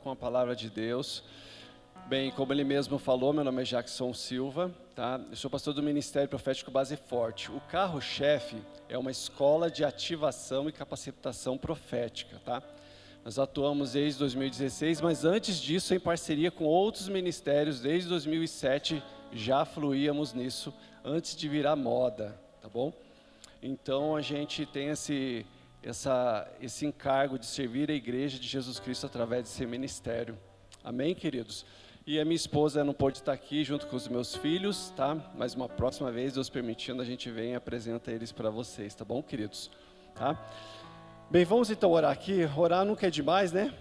com a palavra de Deus. Bem, como ele mesmo falou, meu nome é Jackson Silva, tá? Eu sou pastor do Ministério Profético Base Forte. O carro-chefe é uma escola de ativação e capacitação profética, tá? Nós atuamos desde 2016, mas antes disso, em parceria com outros ministérios, desde 2007 já fluíamos nisso, antes de virar moda, tá bom? Então a gente tem esse encargo de servir a igreja de Jesus Cristo através desse ministério. Amém, queridos? E a minha esposa não pôde estar aqui junto com os meus filhos, tá? Mas uma próxima vez, Deus permitindo, a gente vem e apresenta eles para vocês, tá bom, queridos? Tá? Bem, vamos então orar aqui. Orar nunca é demais, né?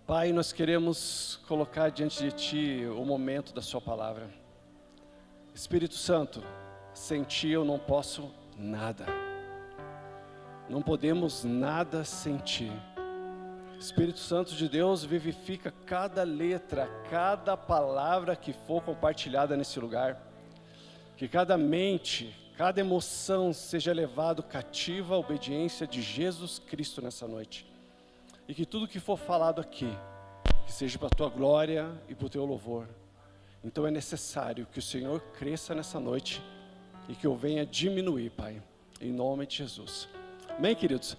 Pai, nós queremos colocar diante de Ti o momento da Sua palavra. Espírito Santo, sem Ti eu não posso nada. Não podemos nada sem Ti. Espírito Santo de Deus, vivifica cada letra, cada palavra que for compartilhada nesse lugar. Que cada mente, cada emoção seja levado cativa à obediência de Jesus Cristo nessa noite. E que tudo que for falado aqui, que seja para a Tua glória e para o Teu louvor. Então é necessário que o Senhor cresça nessa noite e que eu venha diminuir, Pai, em nome de Jesus. Amém, queridos?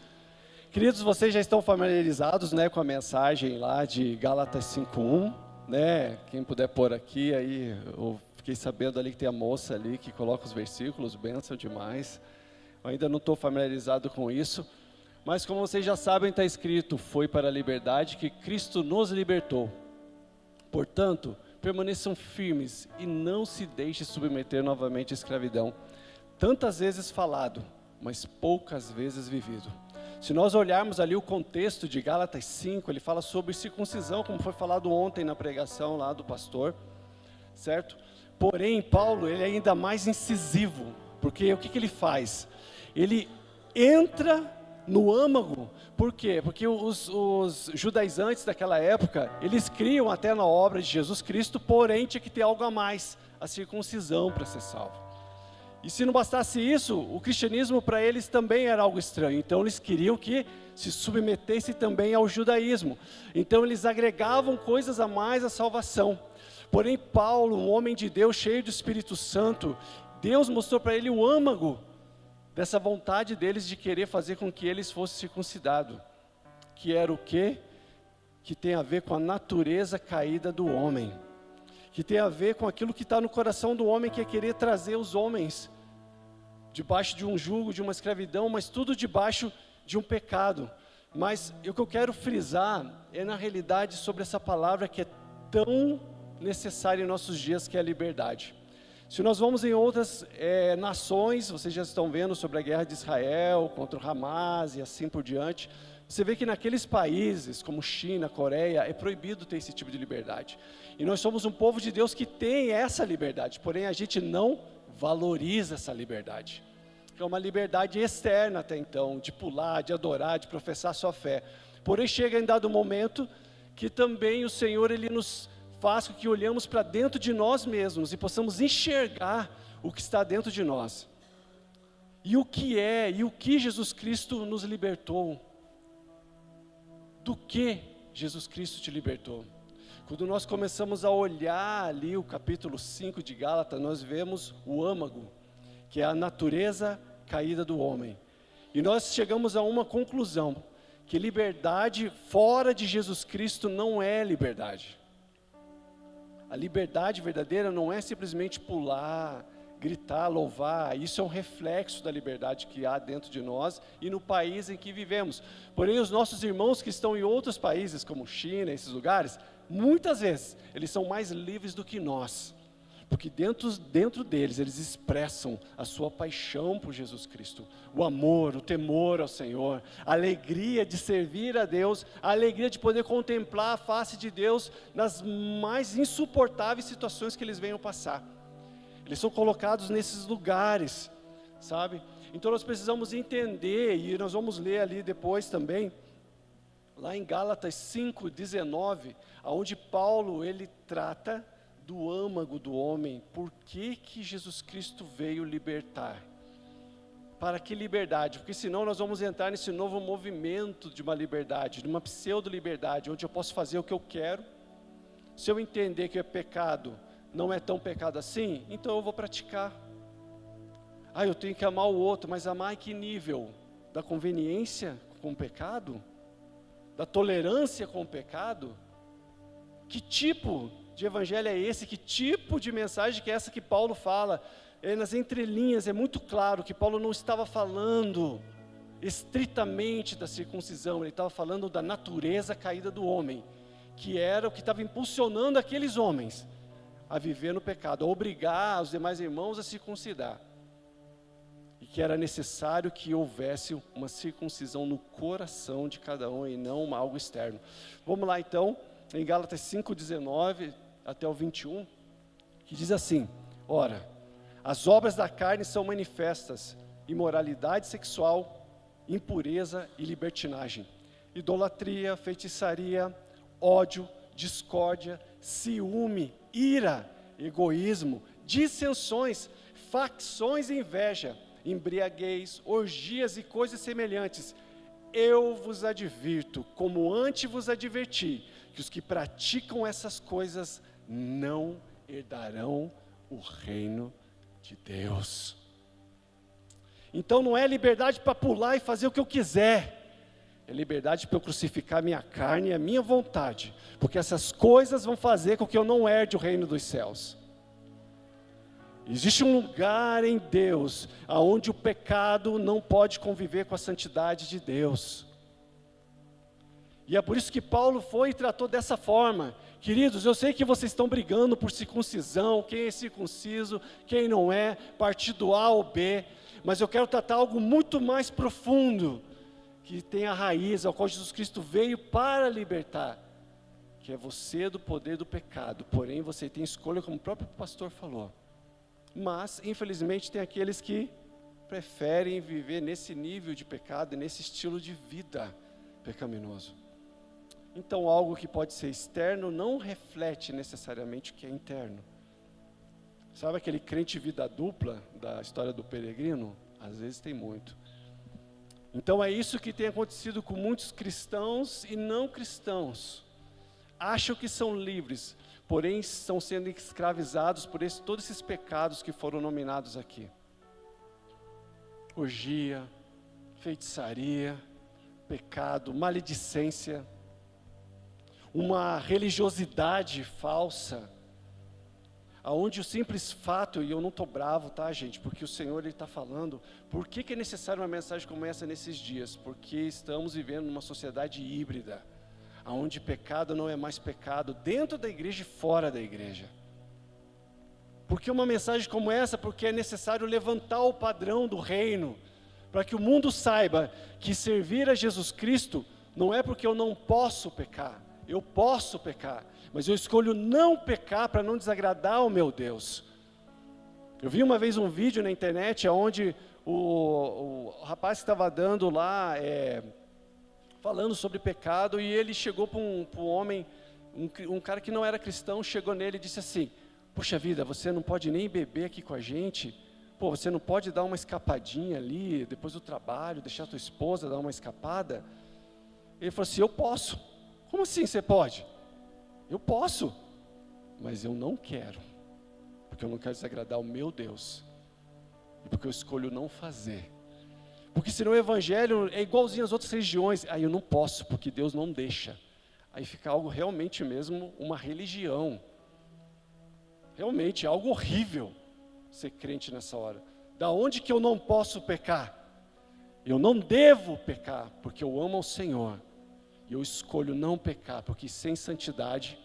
Queridos, vocês já estão familiarizados, né, com a mensagem lá de Gálatas 5:1, né? Quem puder pôr aqui, aí eu fiquei sabendo ali que tem a moça ali que coloca os versículos, bênção demais. Eu ainda não estou familiarizado com isso, mas como vocês já sabem, está escrito: foi para a liberdade que Cristo nos libertou. Portanto, permaneçam firmes e não se deixem submeter novamente à escravidão. Tantas vezes falado, mas poucas vezes vivido. Se nós olharmos ali o contexto de Gálatas 5, ele fala sobre circuncisão, como foi falado ontem na pregação lá do pastor, certo? Porém, Paulo, ele é ainda mais incisivo, porque o que ele faz? Ele entra no âmago. Por quê? Porque os judaizantes daquela época, eles criam até na obra de Jesus Cristo, porém tinha que ter algo a mais, a circuncisão para ser salvo. E se não bastasse isso, o cristianismo para eles também era algo estranho. Então eles queriam que se submetesse também ao judaísmo. Então eles agregavam coisas a mais à salvação. Porém Paulo, um homem de Deus cheio do Espírito Santo, Deus mostrou para ele o âmago dessa vontade deles de querer fazer com que eles fossem circuncidados. Que era o quê? Que tem a ver com a natureza caída do homem. Que tem a ver com aquilo que está no coração do homem, que é querer trazer os homens debaixo de um jugo, de uma escravidão, mas tudo debaixo de um pecado. Mas o que eu quero frisar é na realidade sobre essa palavra que é tão necessária em nossos dias, que é a liberdade. Se nós vamos em outras nações, vocês já estão vendo sobre a guerra de Israel contra o Hamas e assim por diante, você vê que naqueles países como China, Coreia, é proibido ter esse tipo de liberdade. E nós somos um povo de Deus que tem essa liberdade, porém a gente não valoriza essa liberdade. É uma liberdade externa até então, de pular, de adorar, de professar sua fé. Porém chega em dado momento que também o Senhor, Ele nos faz com que olhamos para dentro de nós mesmos e possamos enxergar o que está dentro de nós. E o que Jesus Cristo nos libertou. Do que Jesus Cristo te libertou? Quando nós começamos a olhar ali o capítulo 5 de Gálatas, nós vemos o âmago, que é a natureza caída do homem. E nós chegamos a uma conclusão, que liberdade fora de Jesus Cristo não é liberdade. A liberdade verdadeira não é simplesmente pular, gritar, louvar. Isso é um reflexo da liberdade que há dentro de nós e no país em que vivemos. Porém, os nossos irmãos que estão em outros países, como China, esses lugares, muitas vezes, eles são mais livres do que nós. Porque dentro deles, eles expressam a sua paixão por Jesus Cristo. O amor, o temor ao Senhor, a alegria de servir a Deus, a alegria de poder contemplar a face de Deus nas mais insuportáveis situações que eles venham passar. Eles são colocados nesses lugares, sabe? Então nós precisamos entender, e nós vamos ler ali depois também, lá em Gálatas 5:19, onde Paulo, ele trata do âmago do homem. Por que Jesus Cristo veio libertar? Para que liberdade? Porque senão nós vamos entrar nesse novo movimento de uma liberdade, de uma pseudo-liberdade, onde eu posso fazer o que eu quero. Se eu entender que é pecado, não é tão pecado assim, então eu vou praticar. Eu tenho que amar o outro, mas amar em que nível? Da conveniência com o pecado? Da tolerância com o pecado? Que tipo de evangelho é esse? Que tipo de mensagem que é essa que Paulo fala? Nas entrelinhas é muito claro que Paulo não estava falando estritamente da circuncisão, ele estava falando da natureza caída do homem, que era o que estava impulsionando aqueles homens a viver no pecado, a obrigar os demais irmãos a circuncidar. E que era necessário que houvesse uma circuncisão no coração de cada um e não algo externo. Vamos lá então, em Gálatas 5:19 até o 21, que diz assim: ora, as obras da carne são manifestas: imoralidade sexual, impureza e libertinagem, idolatria, feitiçaria, ódio, discórdia, ciúme, ira, egoísmo, dissensões, facções e inveja, embriaguez, orgias e coisas semelhantes. Eu vos advirto, como antes vos adverti, que os que praticam essas coisas não herdarão o reino de Deus. Então não é liberdade para pular e fazer o que eu quiser, é liberdade para eu crucificar minha carne e a minha vontade, porque essas coisas vão fazer com que eu não herde o reino dos céus. Existe um lugar em Deus, onde o pecado não pode conviver com a santidade de Deus. E é por isso que Paulo foi e tratou dessa forma. Queridos, eu sei que vocês estão brigando por circuncisão, quem é circunciso, quem não é, partido A ou B, mas eu quero tratar algo muito mais profundo, que tem a raiz, ao qual Jesus Cristo veio para libertar, que é você do poder do pecado. Porém você tem escolha, como o próprio pastor falou. Mas, infelizmente, tem aqueles que preferem viver nesse nível de pecado, nesse estilo de vida pecaminoso. Então, algo que pode ser externo não reflete necessariamente o que é interno. Sabe aquele crente vida dupla da história do peregrino? Às vezes tem muito. Então, é isso que tem acontecido com muitos cristãos e não cristãos. Acham que são livres, porém estão sendo escravizados por todos esses pecados que foram nominados aqui. Orgia, feitiçaria, pecado, maledicência, uma religiosidade falsa, aonde o simples fato, e eu não estou bravo, tá, gente, porque o Senhor está falando. Por que é necessário uma mensagem como essa nesses dias? Porque estamos vivendo numa sociedade híbrida, onde pecado não é mais pecado, dentro da igreja e fora da igreja. Porque uma mensagem como essa? Porque é necessário levantar o padrão do reino, para que o mundo saiba que servir a Jesus Cristo não é porque eu não posso pecar, eu posso pecar, mas eu escolho não pecar para não desagradar o meu Deus. Eu vi uma vez um vídeo na internet, onde o rapaz que estava dando lá, falando sobre pecado, e ele chegou para um homem, um cara que não era cristão, chegou nele e disse assim: puxa vida, você não pode nem beber aqui com a gente? Pô, você não pode dar uma escapadinha ali, depois do trabalho, deixar a tua esposa dar uma escapada? Ele falou assim: eu posso. Como assim você pode? Eu posso, mas eu não quero, porque eu não quero desagradar o meu Deus, e porque eu escolho não fazer. Porque senão o evangelho é igualzinho às outras religiões. Aí eu não posso, porque Deus não deixa. Aí fica algo realmente mesmo, uma religião. Realmente, algo horrível ser crente nessa hora. Da onde que eu não posso pecar? Eu não devo pecar, porque eu amo ao Senhor. E eu escolho não pecar, porque sem santidade,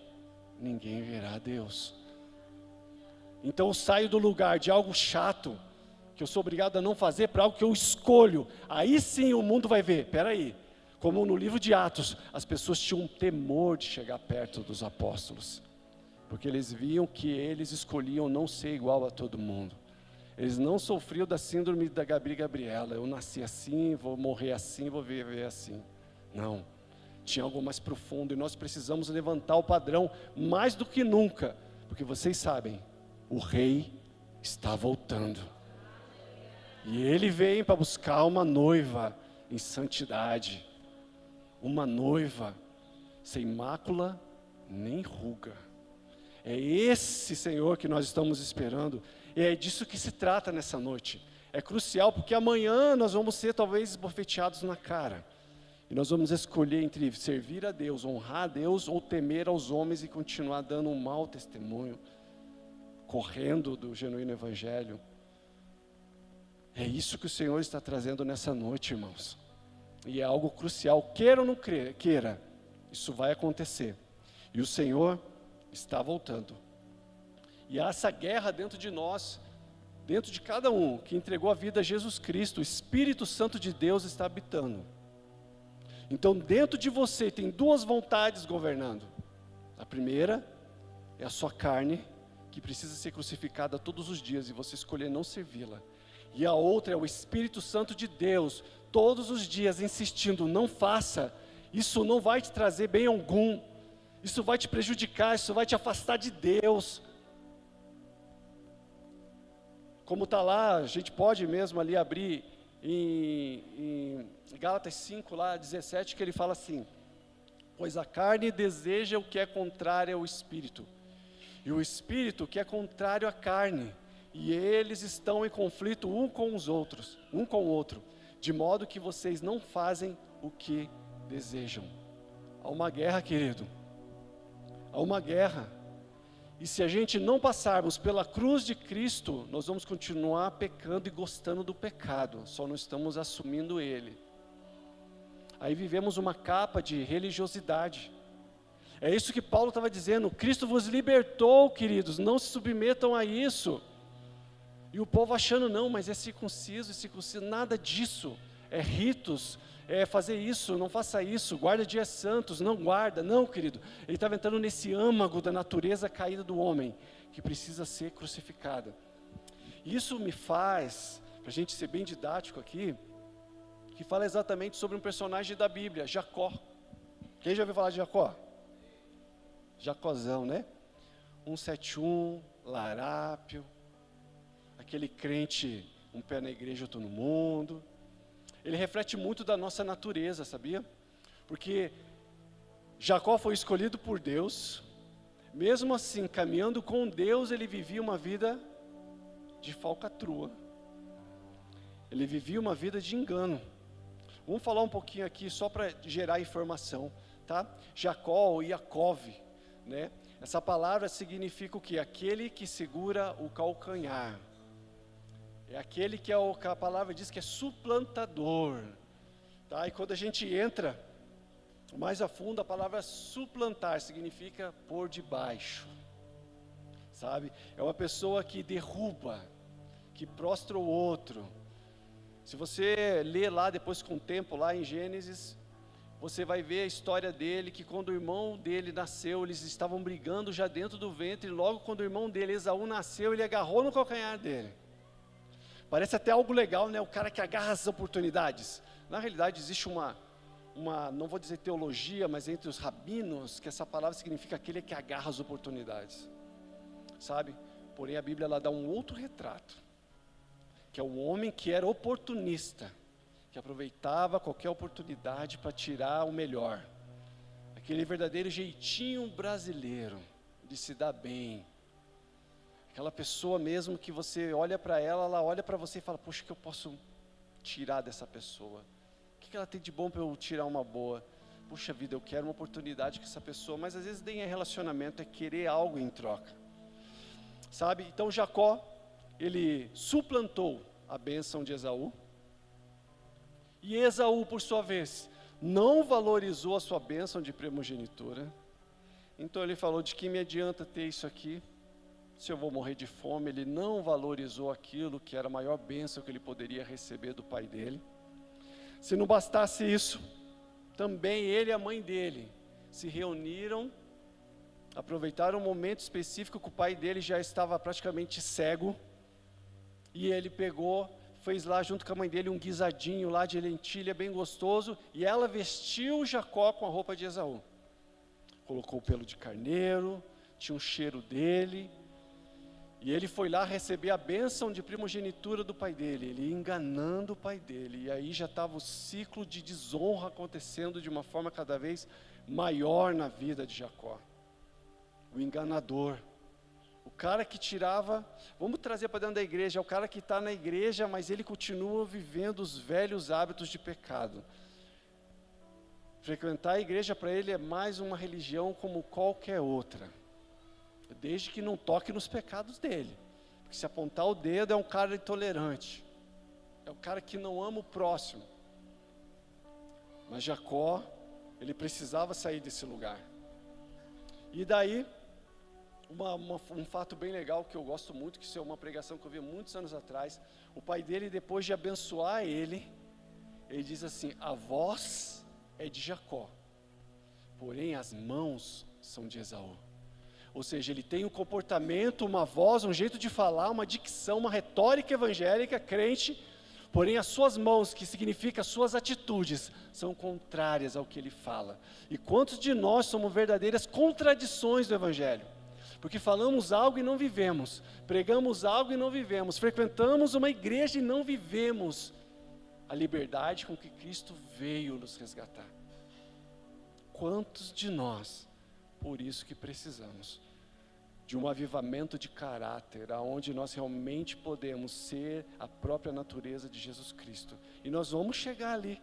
ninguém verá a Deus. Então eu saio do lugar de algo chato, que eu sou obrigado a não fazer, para algo que eu escolho. Aí sim o mundo vai ver, peraí, como no livro de Atos, as pessoas tinham temor de chegar perto dos apóstolos, porque eles viam que eles escolhiam não ser igual a todo mundo. Eles não sofriam da síndrome da Gabi e Gabriela: eu nasci assim, vou morrer assim, vou viver assim. Não, tinha algo mais profundo, e nós precisamos levantar o padrão mais do que nunca, porque vocês sabem, o rei está voltando. E ele vem para buscar uma noiva em santidade, uma noiva sem mácula nem ruga. É esse Senhor que nós estamos esperando, e é disso que se trata nessa noite. É crucial, porque amanhã nós vamos ser talvez esbofeteados na cara, e nós vamos escolher entre servir a Deus, honrar a Deus, ou temer aos homens e continuar dando um mau testemunho, correndo do genuíno evangelho. É isso que o Senhor está trazendo nessa noite, irmãos. E é algo crucial, queira ou não queira, isso vai acontecer. E o Senhor está voltando. E há essa guerra dentro de nós, dentro de cada um que entregou a vida a Jesus Cristo. O Espírito Santo de Deus está habitando. Então dentro de você tem duas vontades governando. A primeira é a sua carne, que precisa ser crucificada todos os dias, e você escolher não servi-la. E a outra é o Espírito Santo de Deus, todos os dias insistindo, não faça, isso não vai te trazer bem algum, isso vai te prejudicar, isso vai te afastar de Deus. Como está lá, a gente pode mesmo ali abrir em Gálatas 5, lá 17, que ele fala assim: pois a carne deseja o que é contrário ao Espírito, e o Espírito que é contrário à carne, e eles estão em conflito um com o outro, de modo que vocês não fazem o que desejam. Há uma guerra, querido, há uma guerra, e se a gente não passarmos pela cruz de Cristo, nós vamos continuar pecando e gostando do pecado, só não estamos assumindo ele. Aí vivemos uma capa de religiosidade. É isso que Paulo estava dizendo: Cristo vos libertou, queridos, não se submetam a isso. E o povo achando, não, mas é circunciso, nada disso, é ritos, é fazer isso, não faça isso, guarda dias santos, não guarda, não, querido. Ele estava entrando nesse âmago da natureza caída do homem, que precisa ser crucificada. Isso me faz, para a gente ser bem didático aqui, que fala exatamente sobre um personagem da Bíblia, Jacó. Quem já ouviu falar de Jacó? Jacózão, né? 171, larápio, aquele crente, um pé na igreja, outro no mundo. Ele reflete muito da nossa natureza, sabia? Porque Jacó foi escolhido por Deus, mesmo assim, caminhando com Deus, ele vivia uma vida de falcatrua. Ele vivia uma vida de engano. Vamos falar um pouquinho aqui, só para gerar informação, tá? Jacó ou Iacov, né? Essa palavra significa o quê? Aquele que segura o calcanhar. É aquele que a palavra diz que é suplantador, tá? E quando a gente entra mais a fundo, a palavra suplantar significa por debaixo, sabe? É uma pessoa que derruba, que prostra o outro. Se você ler lá depois com o tempo, lá em Gênesis, você vai ver a história dele, que quando o irmão dele nasceu, eles estavam brigando já dentro do ventre, e logo quando o irmão dele, Esaú, nasceu, ele agarrou no calcanhar dele. Parece até algo legal, né? O cara que agarra as oportunidades. Na realidade existe uma, não vou dizer teologia, mas entre os rabinos, que essa palavra significa aquele que agarra as oportunidades, sabe? Porém a Bíblia ela dá um outro retrato, que é o homem que era oportunista, que aproveitava qualquer oportunidade para tirar o melhor. Aquele verdadeiro jeitinho brasileiro, de se dar bem. Aquela pessoa mesmo que você olha para ela, ela olha para você e fala, poxa, o que eu posso tirar dessa pessoa? O que ela tem de bom para eu tirar uma boa? Puxa vida, eu quero uma oportunidade com essa pessoa, mas às vezes nem é relacionamento, é querer algo em troca. Sabe? Então Jacó, ele suplantou a bênção de Esaú, e Esaú, por sua vez, não valorizou a sua bênção de primogenitura. Então ele falou, de que me adianta ter isso aqui, se eu vou morrer de fome? Ele não valorizou aquilo que era a maior bênção que ele poderia receber do pai dele. Se não bastasse isso, também ele e a mãe dele se reuniram, aproveitaram um momento específico que o pai dele já estava praticamente cego, e ele pegou, fez lá junto com a mãe dele um guisadinho lá de lentilha bem gostoso, e ela vestiu Jacó com a roupa de Esaú. Colocou o pelo de carneiro, tinha um cheiro dele, E ele foi lá receber a bênção de primogenitura do pai dele, ele enganando o pai dele. E aí já estava o ciclo de desonra acontecendo de uma forma cada vez maior na vida de Jacó. O enganador, o cara que tirava, vamos trazer para dentro da igreja, é o cara que está na igreja, mas ele continua vivendo os velhos hábitos de pecado. Frequentar a igreja para ele é mais uma religião como qualquer outra, desde que não toque nos pecados dele, porque se apontar o dedo é um cara intolerante, é um cara que não ama o próximo. Mas Jacó, ele precisava sair desse lugar. E daí, um fato bem legal que eu gosto muito, que isso é uma pregação que eu vi muitos anos atrás, o pai dele, depois de abençoar ele diz assim: a voz é de Jacó, porém as mãos são de Esaú. Ou seja, ele tem um comportamento, uma voz, um jeito de falar, uma dicção, uma retórica evangélica, crente, porém as suas mãos, que significa as suas atitudes, são contrárias ao que ele fala. E quantos de nós somos verdadeiras contradições do evangelho? Porque falamos algo e não vivemos, pregamos algo e não vivemos, frequentamos uma igreja e não vivemos a liberdade com que Cristo veio nos resgatar. Quantos de nós, por isso que precisamos de um avivamento de caráter, aonde nós realmente podemos ser a própria natureza de Jesus Cristo, e nós vamos chegar ali,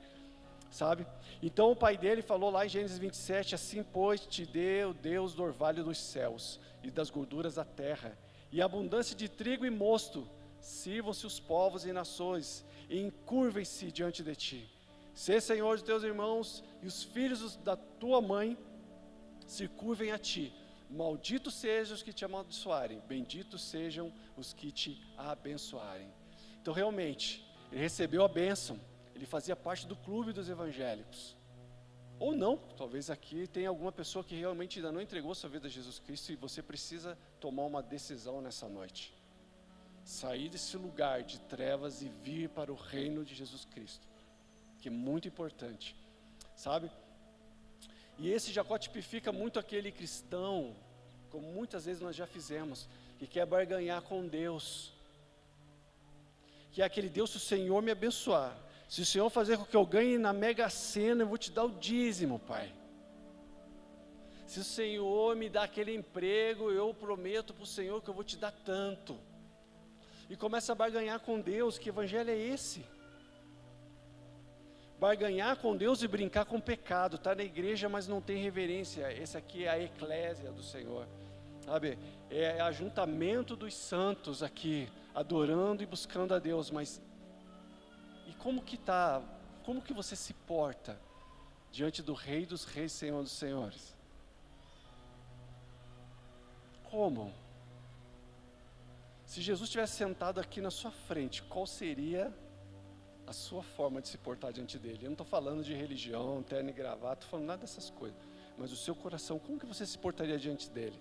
sabe? Então o pai dele falou lá em Gênesis 27, assim pois te deu Deus do orvalho dos céus, e das gorduras da terra, e abundância de trigo e mosto, sirvam-se os povos e nações, e encurvem-se diante de ti, sê Senhor de teus irmãos, e os filhos da tua mãe se curvem a ti, malditos sejam os que te amaldiçoarem, benditos sejam os que te abençoarem. Então realmente, ele recebeu a bênção, ele fazia parte do clube dos evangélicos, ou não, talvez aqui tenha alguma pessoa que realmente ainda não entregou sua vida a Jesus Cristo, e você precisa tomar uma decisão nessa noite, sair desse lugar de trevas e vir para o reino de Jesus Cristo, que é muito importante, sabe? E esse Jacó tipifica muito aquele cristão, como muitas vezes nós já fizemos, que quer barganhar com Deus, que é aquele Deus: se o Senhor me abençoar, se o Senhor fazer com que eu ganhe na Mega Sena, eu vou te dar o dízimo, Pai. Se o Senhor me dá aquele emprego, eu prometo para o Senhor que eu vou te dar tanto. E começa a barganhar com Deus. Que evangelho é esse? Barganhar com Deus e brincar com o pecado. Está na igreja, mas não tem reverência. Esse aqui é a eclésia do Senhor, sabe? É ajuntamento dos santos aqui, adorando e buscando a Deus. Mas e como que você se porta diante do Rei dos Reis, Senhor dos Senhores? Como? Se Jesus estivesse sentado aqui na sua frente, qual seria a sua forma de se portar diante dele? Eu não estou falando de religião, terno e gravata, não estou falando nada dessas coisas, mas o seu coração, como que você se portaria diante dele?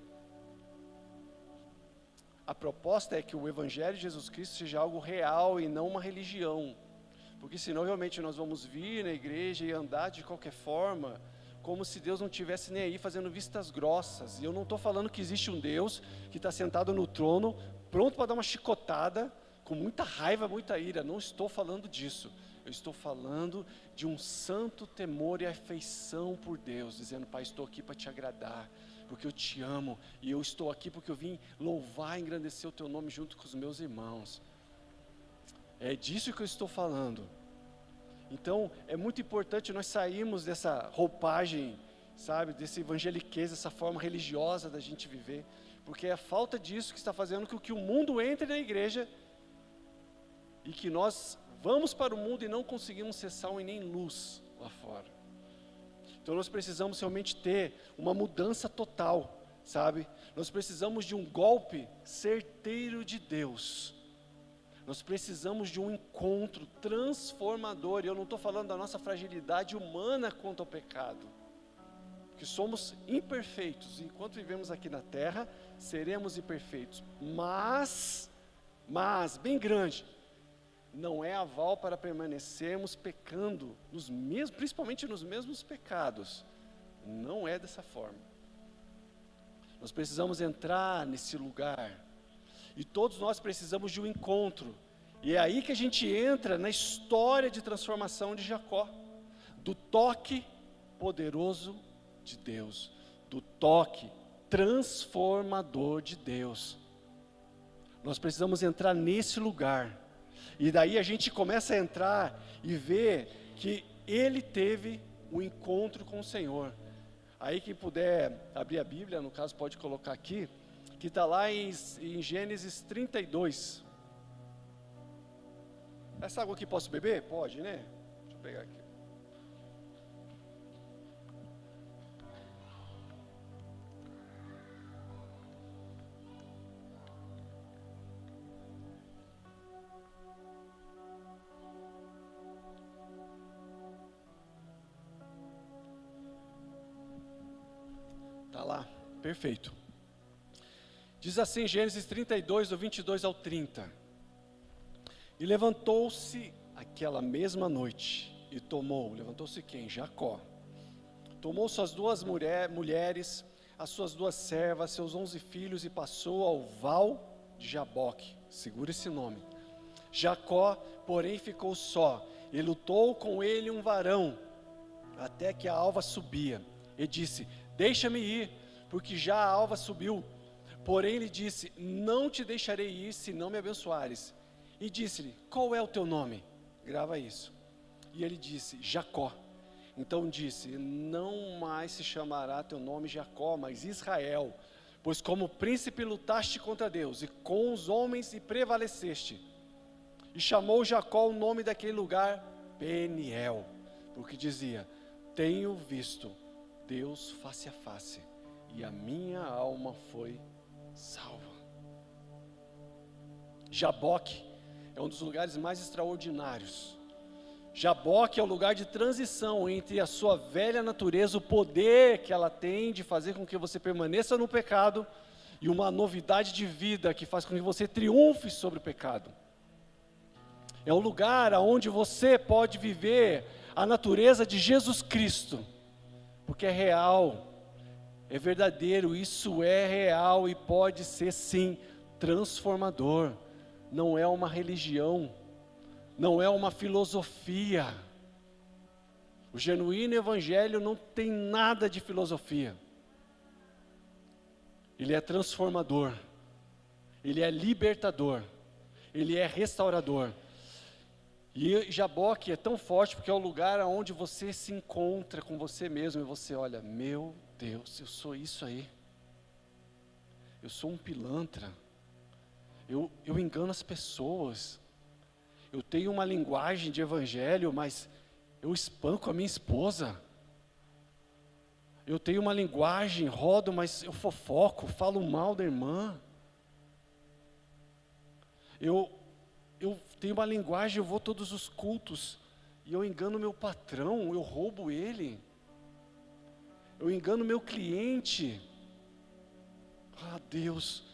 A proposta é que o Evangelho de Jesus Cristo seja algo real e não uma religião, porque senão realmente nós vamos vir na igreja e andar de qualquer forma, como se Deus não estivesse nem aí fazendo vistas grossas. E eu não estou falando que existe um Deus que está sentado no trono, pronto para dar uma chicotada, com muita raiva, muita ira. Não estou falando disso. Eu estou falando de um santo temor e afeição por Deus, dizendo: Pai, estou aqui para te agradar, porque eu te amo, e eu estou aqui porque eu vim louvar e engrandecer o teu nome junto com os meus irmãos. É disso que eu estou falando. Então, é muito importante nós sairmos dessa roupagem, sabe, desse evangeliquez, dessa forma religiosa da gente viver, porque é a falta disso que está fazendo com que o mundo entre na igreja, e que nós vamos para o mundo e não conseguimos ser sal e nem luz lá fora. Então nós precisamos realmente ter uma mudança total, sabe? Nós precisamos de um golpe certeiro de Deus. Nós precisamos de um encontro transformador. E eu não estou falando da nossa fragilidade humana quanto ao pecado, porque somos imperfeitos. Enquanto vivemos aqui na terra, seremos imperfeitos. Mas, bem grande, não é aval para permanecermos pecando, principalmente nos mesmos pecados. Não é dessa forma. Nós precisamos entrar nesse lugar. E todos nós precisamos de um encontro. E é aí que a gente entra na história de transformação de Jacó, do toque poderoso de Deus, do toque transformador de Deus. Nós precisamos entrar nesse lugar, e daí a gente começa a entrar e ver que ele teve um encontro com o Senhor. Aí quem puder abrir a Bíblia, no caso pode colocar aqui, que está lá em Gênesis 32. Essa água aqui posso beber? Pode, né? Deixa eu pegar aqui. Está lá, perfeito. Diz assim, Gênesis 32, do 22 ao 30. E levantou-se aquela mesma noite, e levantou-se quem? Jacó. Tomou suas duas mulheres, as suas duas servas, seus 11 filhos, e passou ao val de Jaboque. Segura esse nome. Jacó, porém, ficou só, e lutou com ele um varão, até que a alva subia. E disse, deixa-me ir, porque já a alva subiu. Porém ele disse, não te deixarei ir, se não me abençoares. E disse-lhe, qual é o teu nome? Grava isso. E ele disse, Jacó. Então disse, não mais se chamará teu nome Jacó, mas Israel, pois como príncipe lutaste contra Deus, e com os homens e prevaleceste. E chamou Jacó o nome daquele lugar, Peniel, porque dizia, tenho visto Deus face a face, e a minha alma foi salva. Jaboque é um dos lugares mais extraordinários. Jaboque é o lugar de transição entre a sua velha natureza, o poder que ela tem de fazer com que você permaneça no pecado, e uma novidade de vida que faz com que você triunfe sobre o pecado. É o lugar onde você pode viver a natureza de Jesus Cristo, porque é real, é verdadeiro, isso é real e pode ser sim transformador. Não é uma religião, não é uma filosofia. O genuíno evangelho não tem nada de filosofia. Ele é transformador, ele é libertador, ele é restaurador. E Jaboque é tão forte porque é o lugar onde você se encontra com você mesmo e você olha, meu Deus, eu sou isso aí. Eu sou um pilantra. Eu engano as pessoas. Eu tenho uma linguagem de evangelho, mas eu espanco a minha esposa. Eu tenho uma linguagem, rodo, mas eu fofoco, falo mal da irmã. Eu tenho uma linguagem, eu vou todos os cultos, e eu engano meu patrão, eu roubo ele. Eu engano meu cliente. Ah, Deus,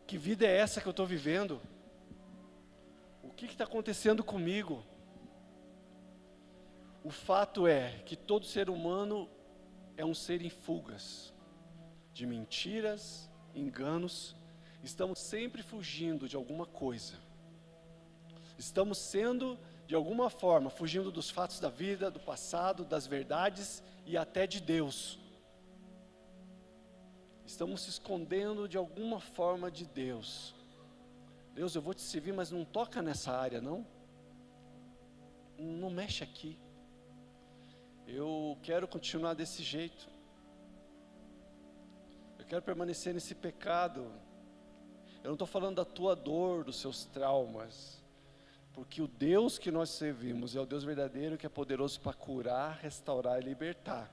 que vida é essa que eu estou vivendo? O que está acontecendo comigo? O fato é que todo ser humano é um ser em fugas, de mentiras, enganos. Estamos sempre fugindo de alguma coisa. Estamos sendo, de alguma forma, fugindo dos fatos da vida, do passado, das verdades e até de Deus. Estamos se escondendo de alguma forma de Deus. Deus, eu vou te servir, mas não toca nessa área, não. Não mexe aqui. Eu quero continuar desse jeito. Eu quero permanecer nesse pecado. Eu não estou falando da tua dor, dos seus traumas. Porque o Deus que nós servimos é o Deus verdadeiro que é poderoso para curar, restaurar e libertar.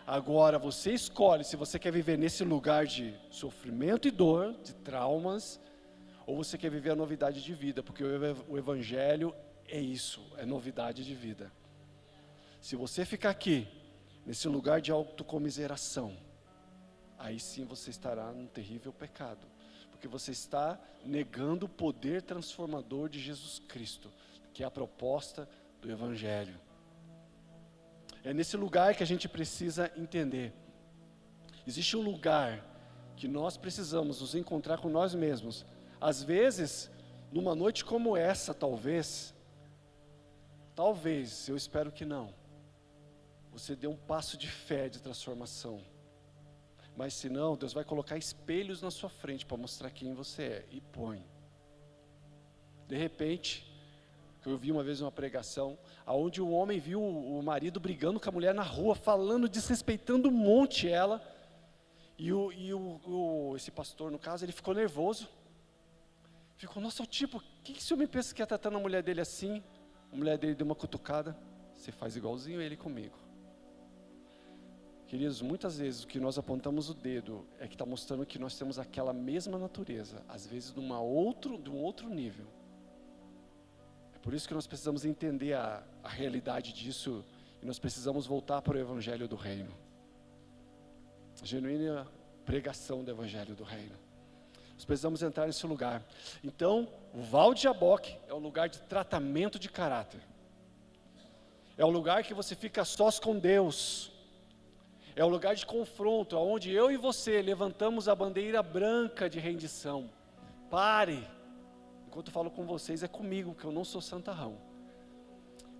Agora você escolhe se você quer viver nesse lugar de sofrimento e dor, de traumas, ou você quer viver a novidade de vida, porque o Evangelho é isso, é novidade de vida. Se você ficar aqui, nesse lugar de autocomiseração, aí sim você estará num terrível pecado, porque você está negando o poder transformador de Jesus Cristo, que é a proposta do Evangelho. É nesse lugar que a gente precisa entender. Existe um lugar que nós precisamos nos encontrar com nós mesmos. Às vezes, numa noite como essa, talvez, eu espero que não, você dê um passo de fé, de transformação. Mas se não, Deus vai colocar espelhos na sua frente para mostrar quem você é, e põe. De repente, eu vi uma vez uma pregação, onde um homem viu o marido brigando com a mulher na rua, falando, desrespeitando um monte ela, e esse pastor, no caso, ele ficou nervoso. Ficou, nossa, tipo, o que esse homem pensa que é tratando a mulher dele assim? A mulher dele deu uma cutucada, você faz igualzinho ele comigo. Queridos, muitas vezes o que nós apontamos o dedo é que está mostrando que nós temos aquela mesma natureza, às vezes de um outro nível. É por isso que nós precisamos entender a realidade disso, e nós precisamos voltar para o Evangelho do Reino. A genuína pregação do Evangelho do Reino. Nós precisamos entrar nesse lugar. Então, o Val de Jaboque é um lugar de tratamento de caráter. É um lugar que você fica sós com Deus. É um lugar de confronto, onde eu e você levantamos a bandeira branca de rendição. Pare. Enquanto eu falo com vocês, é comigo, que eu não sou santarrão.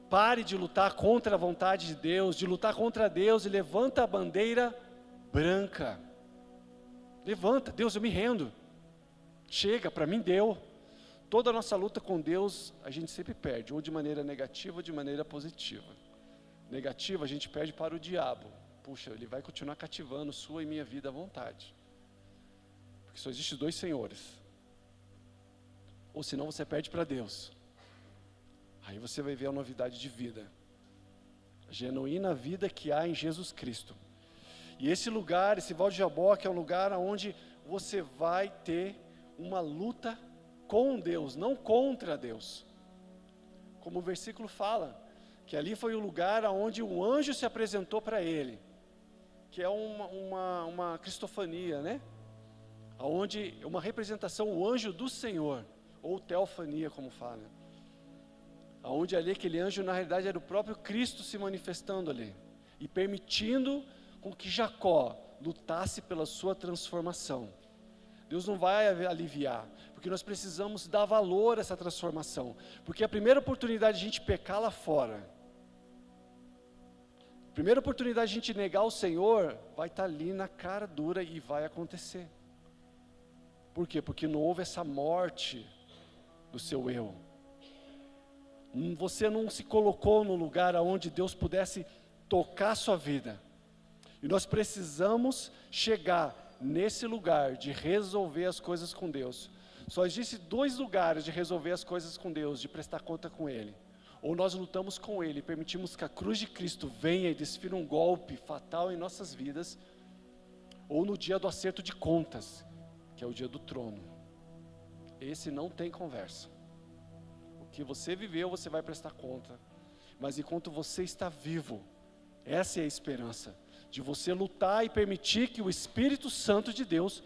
Pare de lutar contra a vontade de Deus, de lutar contra Deus, e levanta a bandeira branca. Levanta, Deus, eu me rendo. Chega, para mim deu. Toda a nossa luta com Deus, a gente sempre perde, ou de maneira negativa ou de maneira positiva. Negativa, a gente perde para o diabo. Puxa, ele vai continuar cativando sua e minha vida à vontade. Porque só existe dois senhores. Ou senão você perde para Deus. Aí você vai ver a novidade de vida. A genuína vida que há em Jesus Cristo. E esse lugar, esse Val de Jaboque, é um lugar onde você vai ter uma luta com Deus, não contra Deus. Como o versículo fala, que ali foi o lugar onde um anjo se apresentou para ele, que é uma cristofania, né? Onde uma representação, o anjo do Senhor, ou teofania, como fala. Onde ali aquele anjo, na realidade, era o próprio Cristo se manifestando ali, e permitindo com que Jacó lutasse pela sua transformação. Deus não vai aliviar, porque nós precisamos dar valor a essa transformação, porque a primeira oportunidade de a gente pecar lá fora, a primeira oportunidade de a gente negar o Senhor, vai estar ali na cara dura e vai acontecer. Por quê? Porque não houve essa morte do seu eu. Você não se colocou no lugar onde Deus pudesse tocar a sua vida. E nós precisamos chegar nesse lugar de resolver as coisas com Deus. Só existem dois lugares de resolver as coisas com Deus, de prestar conta com Ele. Ou nós lutamos com Ele, permitimos que a cruz de Cristo venha e desfira um golpe fatal em nossas vidas, ou no dia do acerto de contas, que é o dia do trono. Esse não tem conversa. O que você viveu, você vai prestar conta. Mas enquanto você está vivo, essa é a esperança, de você lutar e permitir que o Espírito Santo de Deus,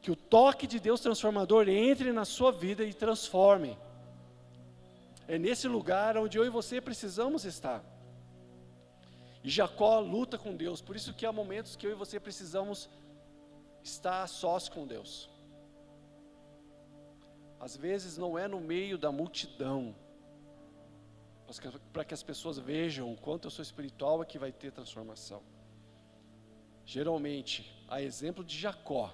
que o toque de Deus transformador entre na sua vida e transforme. É nesse lugar onde eu e você precisamos estar. E Jacó luta com Deus, por isso que há momentos que eu e você precisamos estar sós com Deus. Às vezes não é no meio da multidão, para que as pessoas vejam o quanto eu sou espiritual, é que vai ter transformação. Geralmente, a exemplo de Jacó,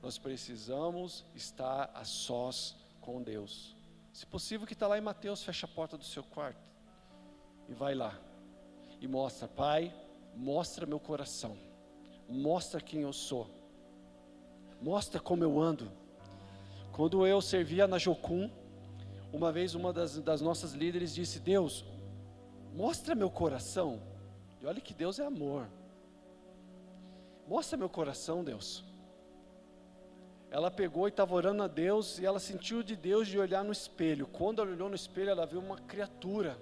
nós precisamos estar a sós com Deus. Se possível, que está lá em Mateus, fecha a porta do seu quarto e vai lá e mostra: Pai, mostra meu coração, mostra quem eu sou, mostra como eu ando. Quando eu servia na Jocum, uma vez uma das nossas líderes disse: Deus, mostra meu coração. E olha que Deus é amor. Mostra meu coração, Deus. Ela pegou e estava orando a Deus, e ela sentiu de Deus de olhar no espelho. Quando ela olhou no espelho, ela viu uma criatura.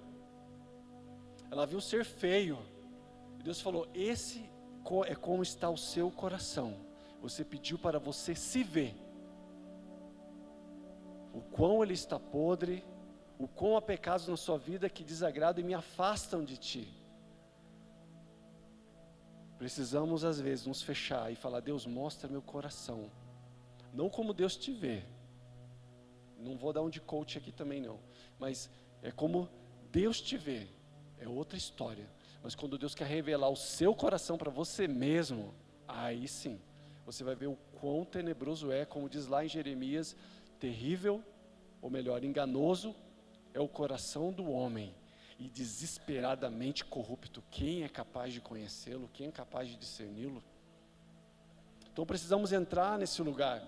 Ela viu um ser feio. E Deus falou: esse é como está o seu coração. Você pediu para você se ver. O quão ele está podre, o quão há pecados na sua vida que desagradam e me afastam de ti. Precisamos, às vezes, nos fechar e falar: Deus, mostra meu coração. Não como Deus te vê. Não vou dar um de coach aqui também não. Mas é como Deus te vê. É outra história. Mas quando Deus quer revelar o seu coração para você mesmo, aí sim, você vai ver o quão tenebroso é, como diz lá em Jeremias, terrível, ou melhor, enganoso, é o coração do homem, e desesperadamente corrupto. Quem é capaz de conhecê-lo? Quem é capaz de discerni-lo? Então precisamos entrar nesse lugar.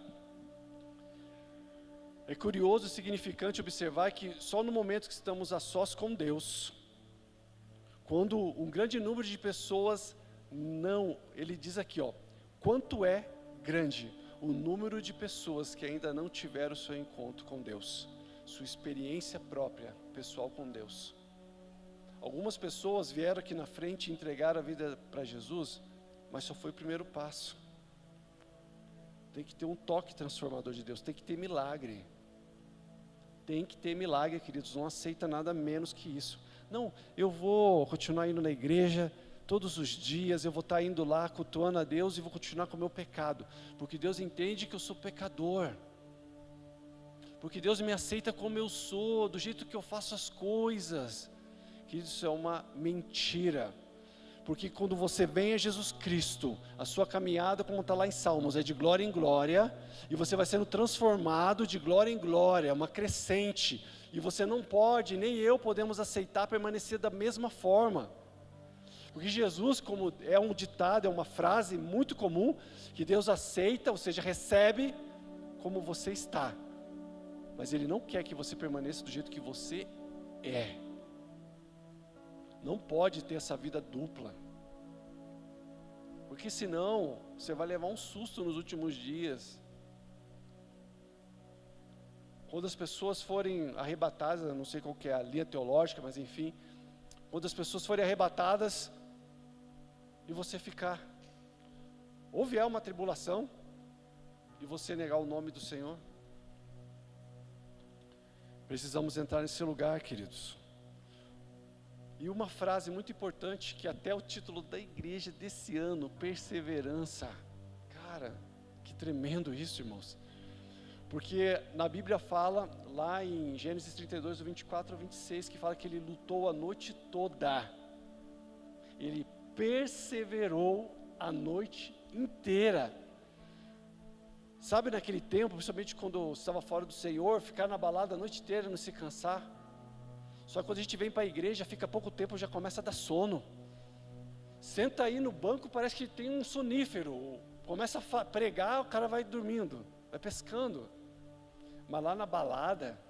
É curioso e significante observar que só no momento que estamos a sós com Deus, quando um grande número de pessoas ele diz aqui, quanto é grande o número de pessoas que ainda não tiveram o seu encontro com Deus, sua experiência própria, pessoal com Deus. Algumas pessoas vieram aqui na frente e entregaram a vida para Jesus, mas só foi o primeiro passo. Tem que ter um toque transformador de Deus, tem que ter milagre. Tem que ter milagre, queridos, não aceita nada menos que isso. Não, eu vou continuar indo na igreja todos os dias, eu vou estar indo lá, cultuando a Deus e vou continuar com o meu pecado. Porque Deus entende que eu sou pecador. Porque Deus me aceita como eu sou, do jeito que eu faço as coisas. Que isso é uma mentira. Porque quando você vem a Jesus Cristo, a sua caminhada, como está lá em Salmos, é de glória em glória, e você vai sendo transformado de glória em glória, uma crescente, e você não pode, nem eu podemos aceitar permanecer da mesma forma. Porque Jesus, como é um ditado, é uma frase muito comum, que Deus aceita, ou seja, recebe como você está, mas Ele não quer que você permaneça do jeito que você é. Não pode ter essa vida dupla, porque senão você vai levar um susto nos últimos dias. Quando as pessoas forem arrebatadas, eu não sei qual que é a linha teológica, mas enfim, quando as pessoas forem arrebatadas e você ficar, ou vier uma tribulação e você negar o nome do Senhor, precisamos entrar nesse lugar, queridos. E uma frase muito importante, que até o título da igreja desse ano, perseverança. Cara, que tremendo isso, irmãos. Porque na Bíblia fala, lá em Gênesis 32, do 24 ao 26, que fala que ele lutou a noite toda. Ele perseverou a noite inteira. Sabe, naquele tempo, principalmente quando estava fora do Senhor, ficar na balada a noite inteira, não se cansar. Só que quando a gente vem para a igreja, fica pouco tempo, já começa a dar sono. Senta aí no banco, parece que tem um sonífero. Começa a pregar, o cara vai dormindo, vai pescando. Mas lá na balada,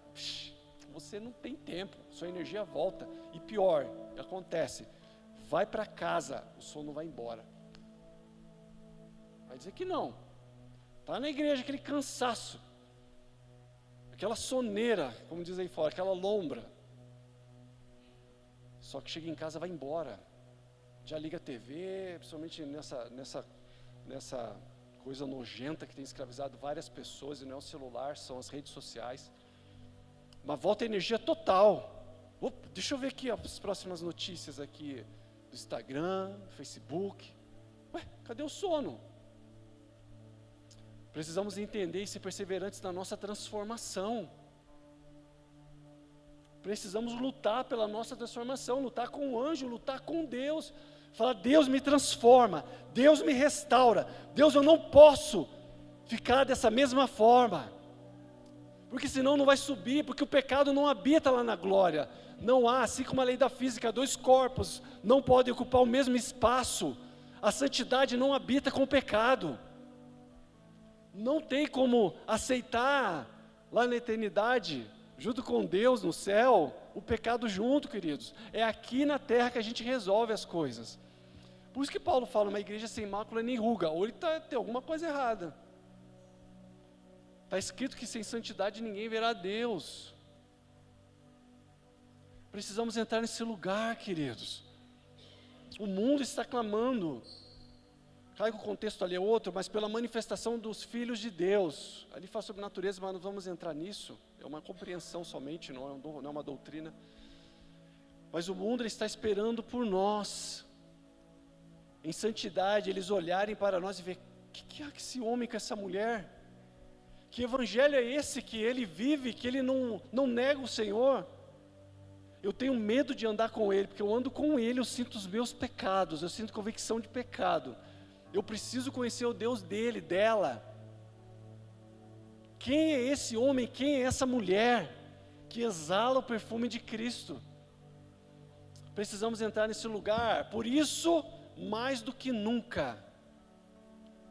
você não tem tempo, sua energia volta. E pior, acontece, vai para casa, o sono vai embora. Vai dizer que não. Está na igreja aquele cansaço, aquela soneira, como diz aí fora, aquela lombra. Só que chega em casa, vai embora, já liga a TV, principalmente nessa coisa nojenta que tem escravizado várias pessoas, e não é o celular, são as redes sociais. Mas volta a energia total. Opa, deixa eu ver aqui as próximas notícias aqui do Instagram, do Facebook. Ué, cadê o sono? Precisamos entender e ser perseverantes na nossa transformação. Precisamos lutar pela nossa transformação, lutar com o anjo, lutar com Deus. Falar: Deus me transforma, Deus me restaura. Deus, eu não posso ficar dessa mesma forma, porque senão não vai subir, porque o pecado não habita lá na glória. Não há, assim como a lei da física, dois corpos não podem ocupar o mesmo espaço. A santidade não habita com o pecado. Não tem como aceitar lá na eternidade, junto com Deus no céu, o pecado junto, queridos. É aqui na terra que a gente resolve as coisas. Por isso que Paulo fala, uma igreja sem mácula nem ruga. Ou ele tem alguma coisa errada. Está escrito que sem santidade ninguém verá Deus. Precisamos entrar nesse lugar, queridos. O mundo está clamando. Claro que o contexto ali é outro, mas pela manifestação dos filhos de Deus. Ali fala sobre natureza, mas não vamos entrar nisso. É uma compreensão somente, não é uma doutrina. Mas o mundo ele está esperando por nós. em santidade, eles olharem para nós e ver, o que é esse homem com essa mulher? Que evangelho é esse que ele vive, que ele não nega o Senhor? Eu tenho medo de andar com ele, porque eu ando com ele, eu sinto os meus pecados, eu sinto convicção de pecado. Eu preciso conhecer o Deus dele, dela. Quem é esse homem, quem é essa mulher que exala o perfume de Cristo? Precisamos entrar nesse lugar. Por isso, mais do que nunca,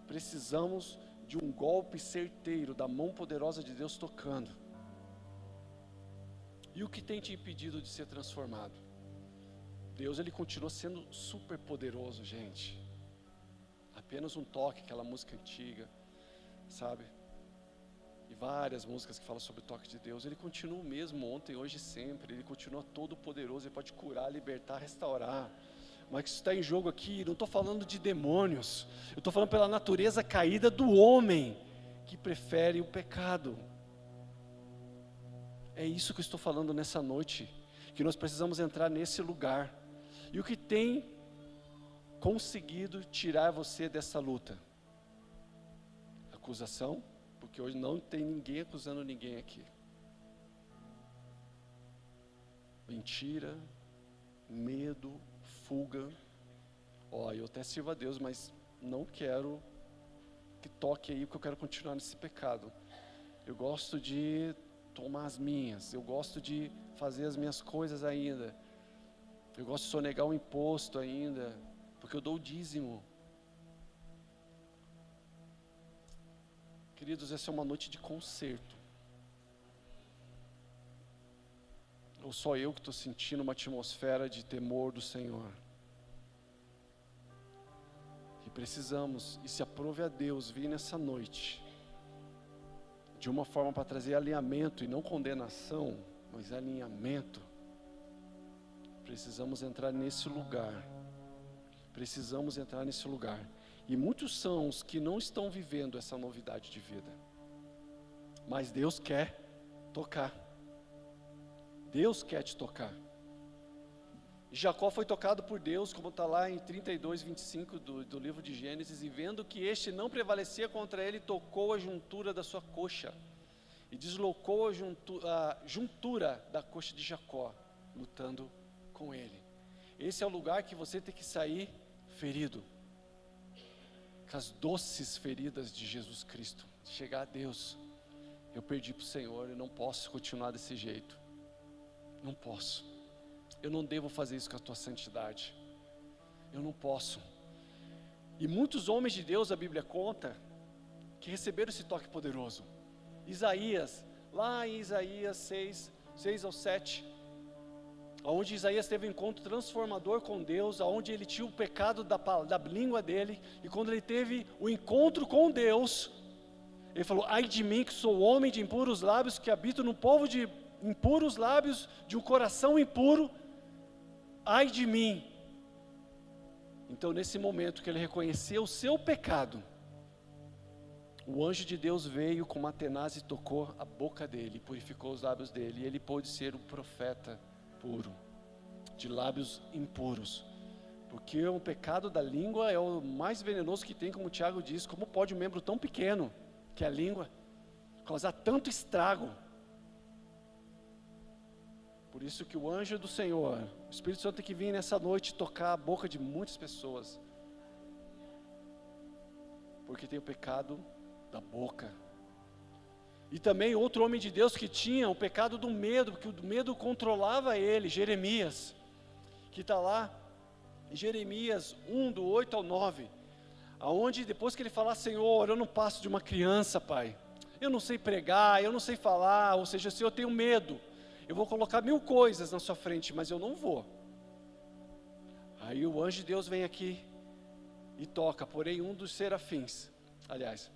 precisamos de um golpe certeiro da mão poderosa de Deus tocando. E o que tem te impedido de ser transformado? Deus, ele continua sendo super poderoso, gente. Apenas um toque, aquela música antiga, sabe? E várias músicas que falam sobre o toque de Deus. Ele continua o mesmo ontem, hoje e sempre. Ele continua todo poderoso, ele pode curar, libertar, restaurar. Mas isso está em jogo aqui, não estou falando de demônios. Eu estou falando pela natureza caída do homem, que prefere o pecado. É isso que eu estou falando nessa noite, que nós precisamos entrar nesse lugar. E o que tem conseguido tirar você dessa luta? Acusação, porque hoje não tem ninguém acusando ninguém aqui. Mentira, medo, fuga. Eu até sirvo a Deus, mas não quero que toque aí, porque eu quero continuar nesse pecado. Eu gosto de tomar as minhas, eu gosto de fazer as minhas coisas ainda, eu gosto de sonegar o imposto ainda, porque eu dou o dízimo. Queridos, essa é uma noite de concerto. Ou só eu que estou sentindo uma atmosfera de temor do Senhor? E precisamos, e se aprove a Deus vir nessa noite, de uma forma para trazer alinhamento e não condenação, mas alinhamento. Precisamos entrar nesse lugar. Precisamos entrar nesse lugar. E muitos são os que não estão vivendo essa novidade de vida. Mas Deus quer tocar. Deus quer te tocar. Jacó foi tocado por Deus, como está lá em 32, 25 do livro de Gênesis, e vendo que este não prevalecia contra ele, tocou a juntura da sua coxa, e deslocou a juntura da coxa de Jacó, lutando com ele. Esse é o lugar que você tem que sair ferido, com as doces feridas de Jesus Cristo, chegar a Deus. Eu perdi para o Senhor, eu não posso continuar desse jeito, não posso. Eu não devo fazer isso com a tua santidade. Eu não posso. E muitos homens de Deus, a Bíblia conta, que receberam esse toque poderoso. Isaías, lá em Isaías 6 ao 7, onde Isaías teve um encontro transformador com Deus, onde ele tinha o pecado da língua dele, e quando ele teve o encontro com Deus, ele falou: ai de mim que sou homem de impuros lábios, que habito no povo de impuros lábios, de um coração impuro, ai de mim. Então, nesse momento que ele reconheceu o seu pecado, o anjo de Deus veio com uma tenaz e tocou a boca dele, purificou os lábios dele, e ele pôde ser um profeta puro, de lábios impuros, porque o pecado da língua é o mais venenoso que tem, como o Tiago diz. Como pode um membro tão pequeno, que é a língua, causar tanto estrago? Por isso que o anjo do Senhor, o Espírito Santo, tem que vir nessa noite tocar a boca de muitas pessoas, porque tem o pecado da boca. E também outro homem de Deus que tinha o pecado do medo, porque o medo controlava ele, Jeremias, que está lá em Jeremias 1, do 8 ao 9, aonde depois que ele fala: Senhor, eu não passo de uma criança, Pai, eu não sei pregar, eu não sei falar, ou seja, se eu tenho medo, eu vou colocar 1000 coisas na sua frente, mas eu não vou. Aí o anjo de Deus vem aqui e toca, porém um dos serafins, aliás,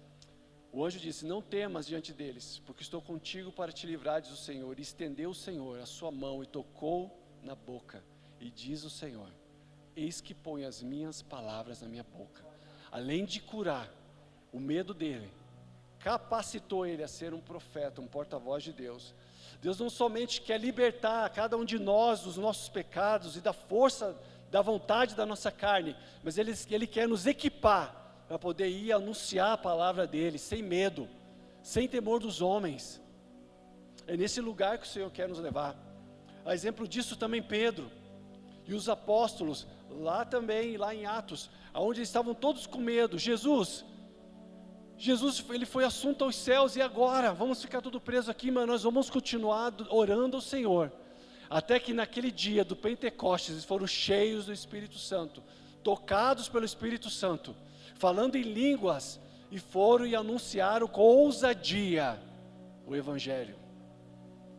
o anjo disse: não temas diante deles, porque estou contigo para te livrar, diz o Senhor. E estendeu o Senhor a sua mão e tocou na boca, e diz o Senhor: eis que põe as minhas palavras na minha boca. Além de curar o medo dele, capacitou ele a ser um profeta, um porta-voz de Deus. Deus não somente quer libertar cada um de nós dos nossos pecados e da força da vontade da nossa carne, mas Ele quer nos equipar para poder ir anunciar a palavra dEle, sem medo, sem temor dos homens. É nesse lugar que o Senhor quer nos levar. A exemplo disso também Pedro e os apóstolos, lá em Atos, onde eles estavam todos com medo. Jesus, ele foi assunto aos céus, e agora? Vamos ficar tudo preso aqui, mas nós vamos continuar orando ao Senhor. Até que naquele dia do Pentecostes, eles foram cheios do Espírito Santo, tocados pelo Espírito Santo, falando em línguas, e foram e anunciaram com ousadia o Evangelho.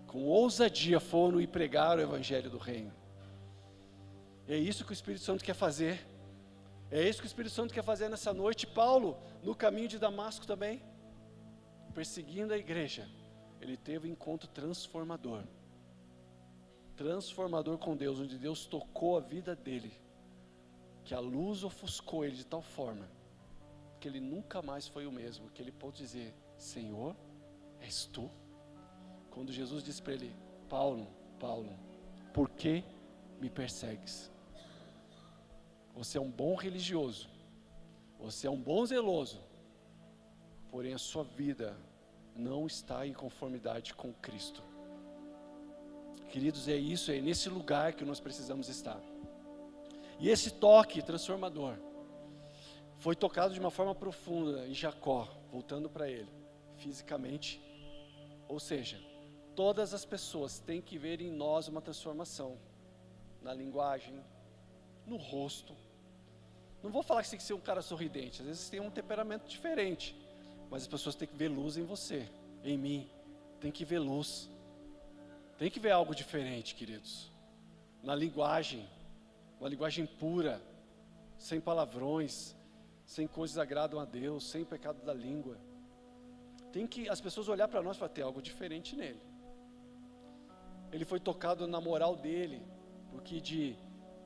Com ousadia foram e pregaram o Evangelho do Reino. É isso que o Espírito Santo quer fazer. É isso que o Espírito Santo quer fazer nessa noite. Paulo, no caminho de Damasco também, perseguindo a igreja, ele teve um encontro transformador. Transformador com Deus, onde Deus tocou a vida dele, que a luz ofuscou ele de tal forma, que ele nunca mais foi o mesmo, que ele pôde dizer: Senhor, és tu? Quando Jesus disse para ele: Paulo, Paulo, por que me persegues? Você é um bom religioso, você é um bom zeloso, porém a sua vida não está em conformidade com Cristo. Queridos, é nesse lugar que nós precisamos estar. E esse toque transformador foi tocado de uma forma profunda em Jacó, voltando para ele, fisicamente. Ou seja, todas as pessoas têm que ver em nós uma transformação, na linguagem, no rosto. Não vou falar que você tem que ser um cara sorridente, às vezes você tem um temperamento diferente, mas as pessoas têm que ver luz em você, em mim, tem que ver luz, tem que ver algo diferente, queridos, na linguagem, uma linguagem pura, sem palavrões, sem coisas que agradam a Deus, sem pecado da língua. Tem que as pessoas olhar para nós e falar: tem algo diferente nele. Ele foi tocado na moral dele, porque de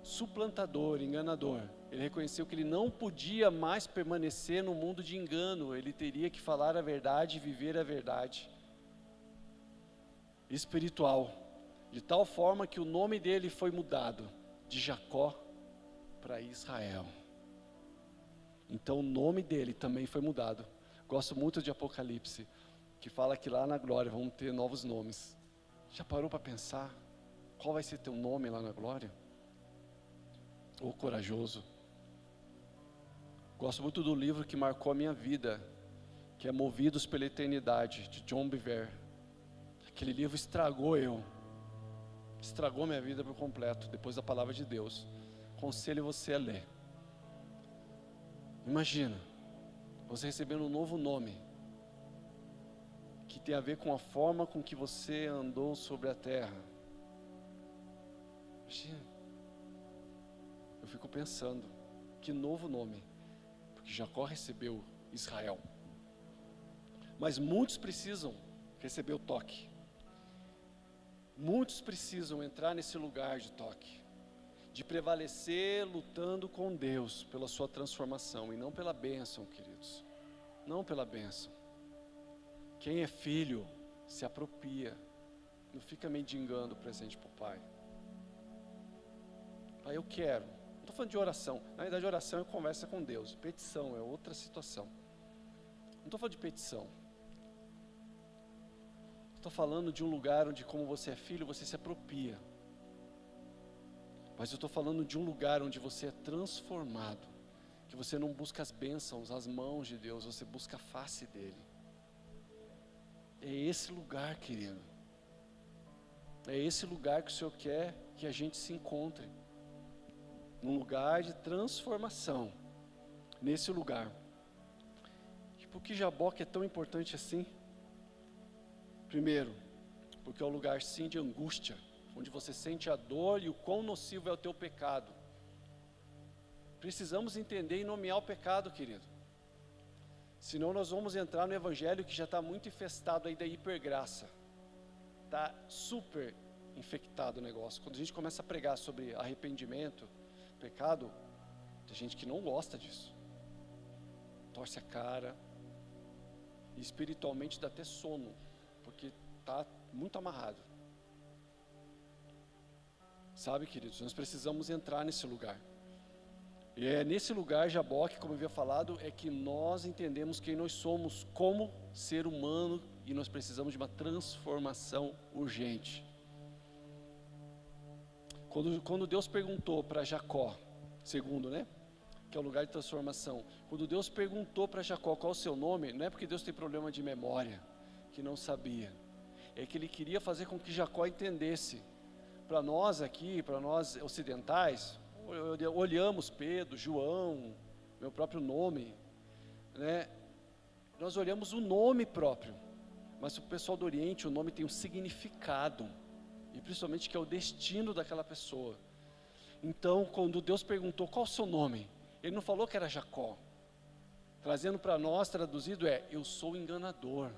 suplantador, enganador, ele reconheceu que ele não podia mais permanecer no mundo de engano, ele teria que falar a verdade e viver a verdade. Espiritual, de tal forma que o nome dele foi mudado de Jacó para Israel. Então o nome dele também foi mudado. Gosto muito de Apocalipse, que fala que lá na glória vão ter novos nomes. Já parou para pensar qual vai ser teu nome lá na glória? O corajoso. Gosto muito do livro que marcou a minha vida, que é Movidos pela Eternidade, de John Bevere. Aquele livro estragou minha vida por completo, depois da palavra de Deus. Aconselho você a ler. Imagina, você recebendo um novo nome, que tem a ver com a forma com que você andou sobre a terra. Imagina, eu fico pensando, que novo nome, porque Jacó recebeu Israel, mas muitos precisam receber o toque, muitos precisam entrar nesse lugar de toque, de prevalecer lutando com Deus pela sua transformação, e não pela bênção, queridos, não pela bênção. Quem é filho se apropria, não fica mendigando o presente para o pai. Pai, eu quero. Não estou falando de oração, na verdade oração é conversa com Deus, petição é outra situação. Não estou falando de petição, estou falando de um lugar onde, como você é filho, você se apropria. Mas eu estou falando de um lugar onde você é transformado, que você não busca as bênçãos, as mãos de Deus, você busca a face dele. É esse lugar, querido, é esse lugar que o Senhor quer que a gente se encontre, num lugar de transformação, nesse lugar. E por que Jaboque é tão importante assim? Primeiro, porque é um lugar sim de angústia, onde você sente a dor e o quão nocivo é o teu pecado. Precisamos entender e nomear o pecado, querido. Senão nós vamos entrar no evangelho que já está muito infestado aí da hipergraça. Está super infectado o negócio. Quando a gente começa a pregar sobre arrependimento, pecado, tem gente que não gosta disso. Torce a cara. E espiritualmente dá até sono, porque está muito amarrado. Sabe, queridos, nós precisamos entrar nesse lugar. E é nesse lugar, Jaboque, como eu havia falado, é que nós entendemos quem nós somos como ser humano e nós precisamos de uma transformação urgente. Quando Deus perguntou para Jacó, segundo, né, que é o lugar de transformação, quando Deus perguntou para Jacó qual o seu nome, não é porque Deus tem problema de memória, que não sabia, é que Ele queria fazer com que Jacó entendesse. Para nós aqui, para nós ocidentais, olhamos Pedro, João, meu próprio nome, né? Nós olhamos o nome próprio, mas para o pessoal do Oriente o nome tem um significado, e principalmente que é o destino daquela pessoa. Então, quando Deus perguntou qual o seu nome, Ele não falou que era Jacó. Trazendo para nós, traduzido é, eu sou enganador.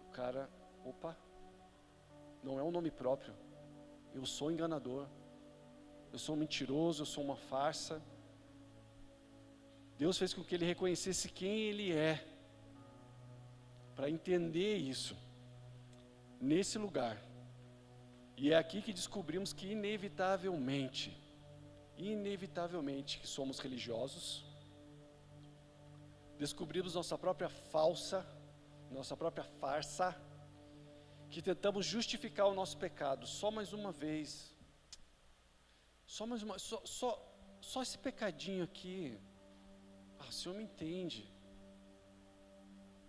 O cara, opa, não é um nome próprio, eu sou enganador. Eu sou um mentiroso, eu sou uma farsa. Deus fez com que ele reconhecesse quem ele é, para entender isso, nesse lugar. E é aqui que descobrimos que inevitavelmente, que somos religiosos, descobrimos nossa própria farsa, que tentamos justificar o nosso pecado, só mais uma vez, só esse pecadinho aqui, o Senhor me entende,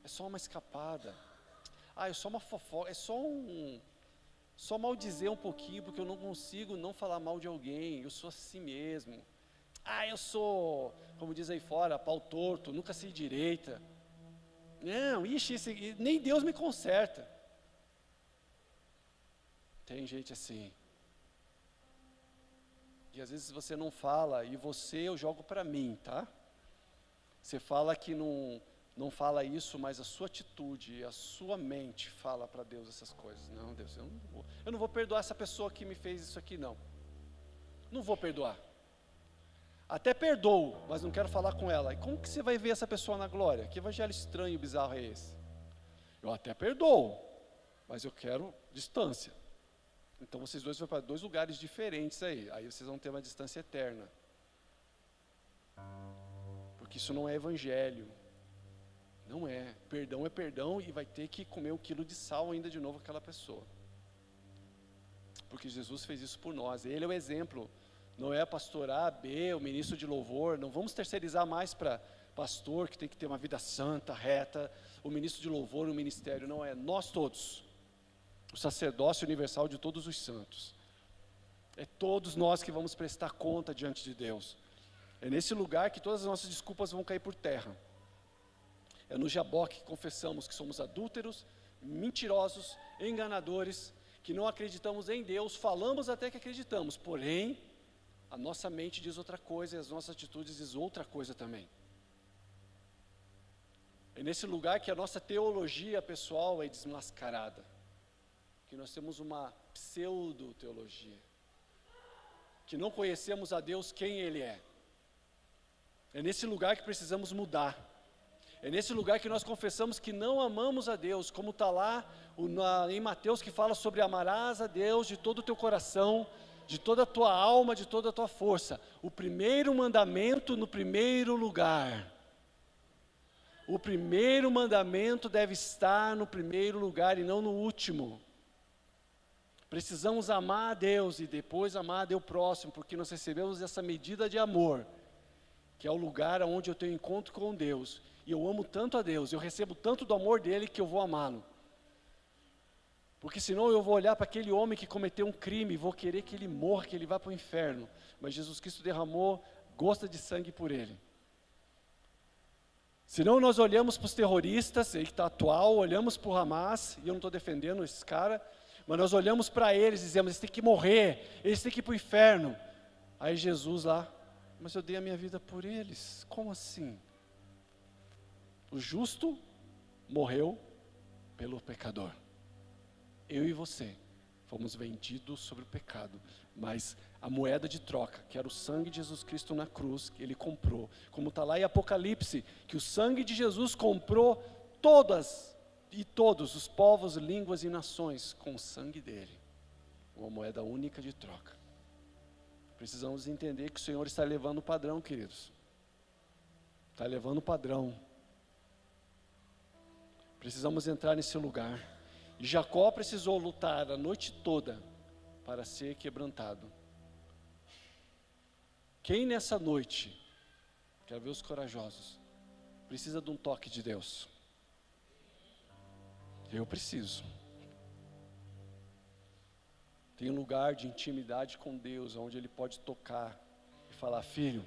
é só uma escapada, é só uma fofoca, é só maldizer um pouquinho, porque eu não consigo não falar mal de alguém, eu sou assim mesmo, eu sou, como diz aí fora, pau torto, nunca sei direita, não, nem Deus me conserta. Tem gente assim, e às vezes você não fala, e eu jogo para mim, tá? Você fala que não fala isso, mas a sua atitude, a sua mente fala para Deus essas coisas. Não, Deus, eu não vou perdoar essa pessoa que me fez isso aqui, não vou perdoar. Até perdoo, mas não quero falar com ela. E como que você vai ver essa pessoa na glória? Que evangelho estranho e bizarro é esse? Eu até perdoo, mas eu quero distância. Então vocês dois vão para dois lugares diferentes aí vocês vão ter uma distância eterna. Porque isso não é evangelho. Não é perdão e vai ter que comer 1 quilo de sal ainda de novo aquela pessoa. Porque Jesus fez isso por nós, Ele é o exemplo. Não é pastor A, B, o ministro de louvor, não vamos terceirizar mais para pastor que tem que ter uma vida santa, reta, o ministro de louvor, o ministério, não é, nós todos, o sacerdócio universal de todos os santos, é todos nós que vamos prestar conta diante de Deus, é nesse lugar que todas as nossas desculpas vão cair por terra, é no Jaboque que confessamos que somos adúlteros, mentirosos, enganadores, que não acreditamos em Deus, falamos até que acreditamos, porém, a nossa mente diz outra coisa e as nossas atitudes dizem outra coisa também. É nesse lugar que a nossa teologia pessoal é desmascarada, que nós temos uma pseudo-teologia, que não conhecemos a Deus quem Ele é. É nesse lugar que precisamos mudar. É nesse lugar que nós confessamos que não amamos a Deus, como está lá em Mateus que fala sobre amarás a Deus de todo o teu coração, de toda a tua alma, de toda a tua força. O primeiro mandamento no primeiro lugar. O primeiro mandamento deve estar no primeiro lugar e não no último. Precisamos amar a Deus e depois amar a Deus próximo, porque nós recebemos essa medida de amor, que é o lugar onde eu tenho encontro com Deus. E eu amo tanto a Deus, eu recebo tanto do amor dEle que eu vou amá-lo. Porque senão eu vou olhar para aquele homem que cometeu um crime, vou querer que ele morra, que ele vá para o inferno. Mas Jesus Cristo derramou gota de sangue por ele. Senão nós olhamos para os terroristas, aí que está atual, olhamos para o Hamas, e eu não estou defendendo esses caras, mas nós olhamos para eles e dizemos, eles têm que morrer, eles têm que ir para o inferno. Aí Jesus lá, mas eu dei a minha vida por eles, como assim? O justo morreu pelo pecador. Eu e você fomos vendidos sobre o pecado, mas a moeda de troca, que era o sangue de Jesus Cristo na cruz, que Ele comprou, como está lá em Apocalipse, que o sangue de Jesus comprou todas e todos os povos, línguas e nações com o sangue dEle. uma moeda única de troca. Precisamos entender que o Senhor está elevando o padrão, queridos. Está elevando o padrão. Precisamos entrar nesse lugar. E Jacó precisou lutar a noite toda para ser quebrantado. Quem nessa noite, quero ver os corajosos, precisa de um toque de Deus? Eu preciso. Tem um lugar de intimidade com Deus, onde Ele pode tocar e falar: filho,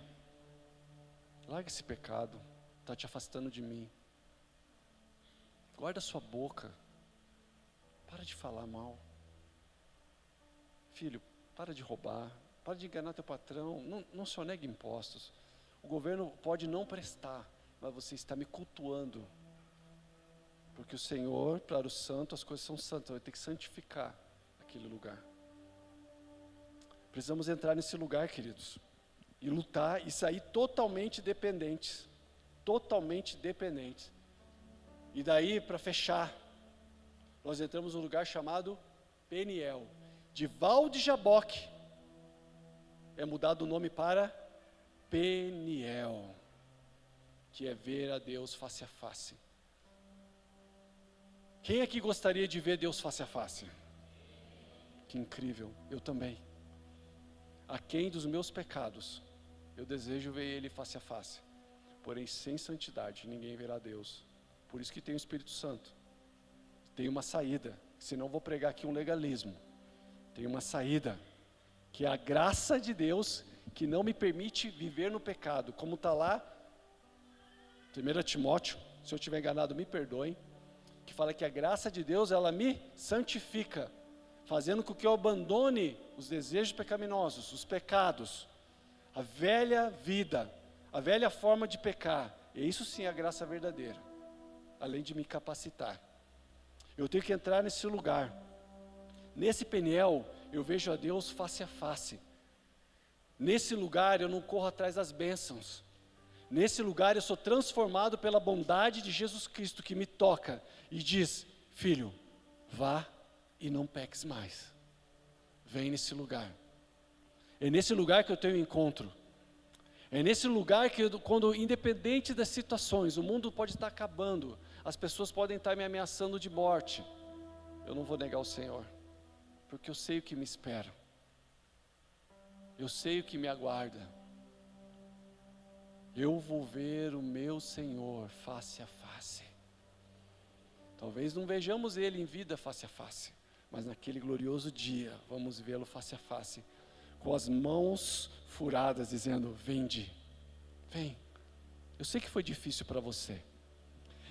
larga esse pecado, está te afastando de mim. Guarda sua boca, para de falar mal. Filho, para de roubar, para de enganar teu patrão, não sonegue impostos. O governo pode não prestar, mas você está me cultuando. Porque o Senhor, para o santo, as coisas são santas, vai ter que santificar aquele lugar. Precisamos entrar nesse lugar, queridos, e lutar e sair totalmente dependentes. Totalmente dependentes. E daí, para fechar, nós entramos num lugar chamado Peniel. De Val de Jaboque, é mudado o nome para Peniel, que é ver a Deus face a face. Quem aqui gostaria de ver Deus face a face? Que incrível, eu também. Aquém dos meus pecados, eu desejo ver Ele face a face. Porém, sem santidade, ninguém verá Deus. Por isso que tem o Espírito Santo. Tem uma saída, senão eu vou pregar aqui um legalismo. Tem uma saída, que é a graça de Deus, que não me permite viver no pecado. Como está lá, 1 Timóteo, se eu estiver enganado, me perdoem, que fala que a graça de Deus, ela me santifica, fazendo com que eu abandone os desejos pecaminosos, os pecados, a velha vida, a velha forma de pecar. E isso sim é a graça verdadeira, além de me capacitar. Eu tenho que entrar nesse lugar. Nesse Peniel, eu vejo a Deus face a face. Nesse lugar, eu não corro atrás das bênçãos. Nesse lugar, eu sou transformado pela bondade de Jesus Cristo, que me toca e diz: filho, vá e não peques mais. Vem nesse lugar. É nesse lugar que eu tenho encontro. É nesse lugar que, quando independente das situações, o mundo pode estar acabando, as pessoas podem estar me ameaçando de morte, eu não vou negar o Senhor, porque eu sei o que me espera, eu sei o que me aguarda. Eu vou ver o meu Senhor face a face. Talvez não vejamos Ele em vida face a face, mas naquele glorioso dia, vamos vê-lo face a face, com as mãos furadas, dizendo: vinde, vem. Eu sei que foi difícil para você.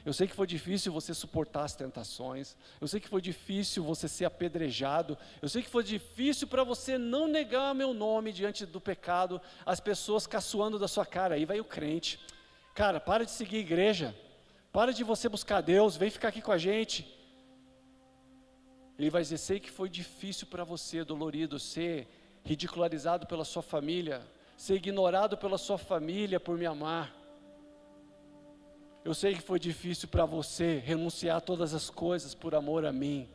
Eu sei que foi difícil você suportar as tentações. Eu sei que foi difícil você ser apedrejado. Eu sei que foi difícil para você não negar meu nome diante do pecado, as pessoas caçoando da sua cara. Aí vai o crente: cara, para de seguir a igreja, para de você buscar Deus, vem ficar aqui com a gente. Ele vai dizer: sei que foi difícil para você, dolorido, ser ridicularizado pela sua família, ser ignorado pela sua família por me amar. Eu sei que foi difícil para você renunciar a todas as coisas por amor a mim.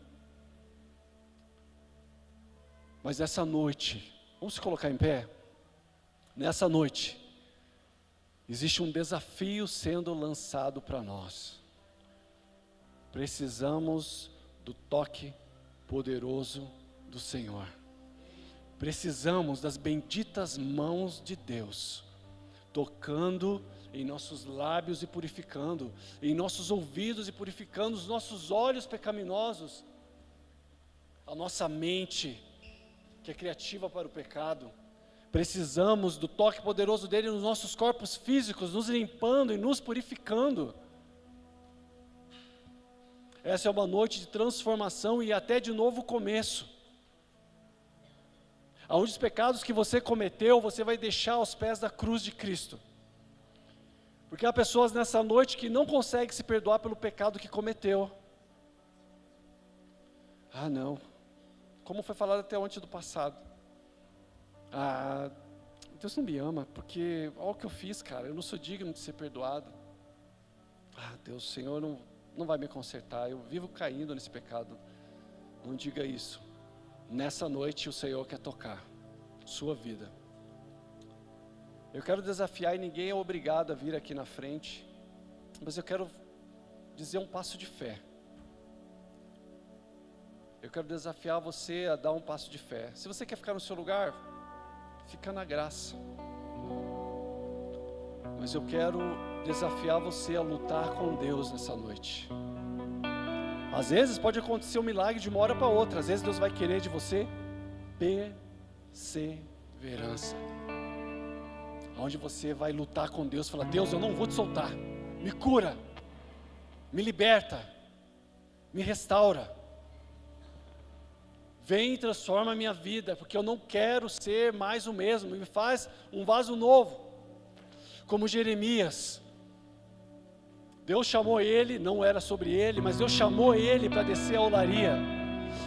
Mas essa noite, vamos se colocar em pé? Nessa noite, existe um desafio sendo lançado para nós. Precisamos do toque poderoso do Senhor. Precisamos das benditas mãos de Deus, tocando em nossos lábios e purificando, em nossos ouvidos e purificando os nossos olhos pecaminosos, a nossa mente, que é criativa para o pecado. Precisamos do toque poderoso dele nos nossos corpos físicos, nos limpando e nos purificando. Essa é uma noite de transformação e até de novo começo. Aonde os pecados que você cometeu, você vai deixar aos pés da cruz de Cristo. Porque há pessoas nessa noite que não conseguem se perdoar pelo pecado que cometeu. Ah, não. Como foi falado até ontem do passado. Ah, Deus não me ama, porque olha o que eu fiz, cara, eu não sou digno de ser perdoado. Ah, Deus, o Senhor não vai me consertar, eu vivo caindo nesse pecado. Não diga isso. Nessa noite o Senhor quer tocar sua vida. Eu quero desafiar, e ninguém é obrigado a vir aqui na frente, mas eu quero dizer um passo de fé. Eu quero desafiar você a dar um passo de fé. Se você quer ficar no seu lugar, fica na graça. Mas eu quero desafiar você a lutar com Deus nessa noite. Às vezes pode acontecer um milagre de uma hora para outra. Às vezes Deus vai querer de você perseverança. Onde você vai lutar com Deus, falar: Deus, eu não vou te soltar. Me cura, me liberta, me restaura. Vem e transforma a minha vida, porque eu não quero ser mais o mesmo. Me faz um vaso novo. Como Jeremias. Deus chamou ele, não era sobre ele, mas Deus chamou ele para descer a olaria.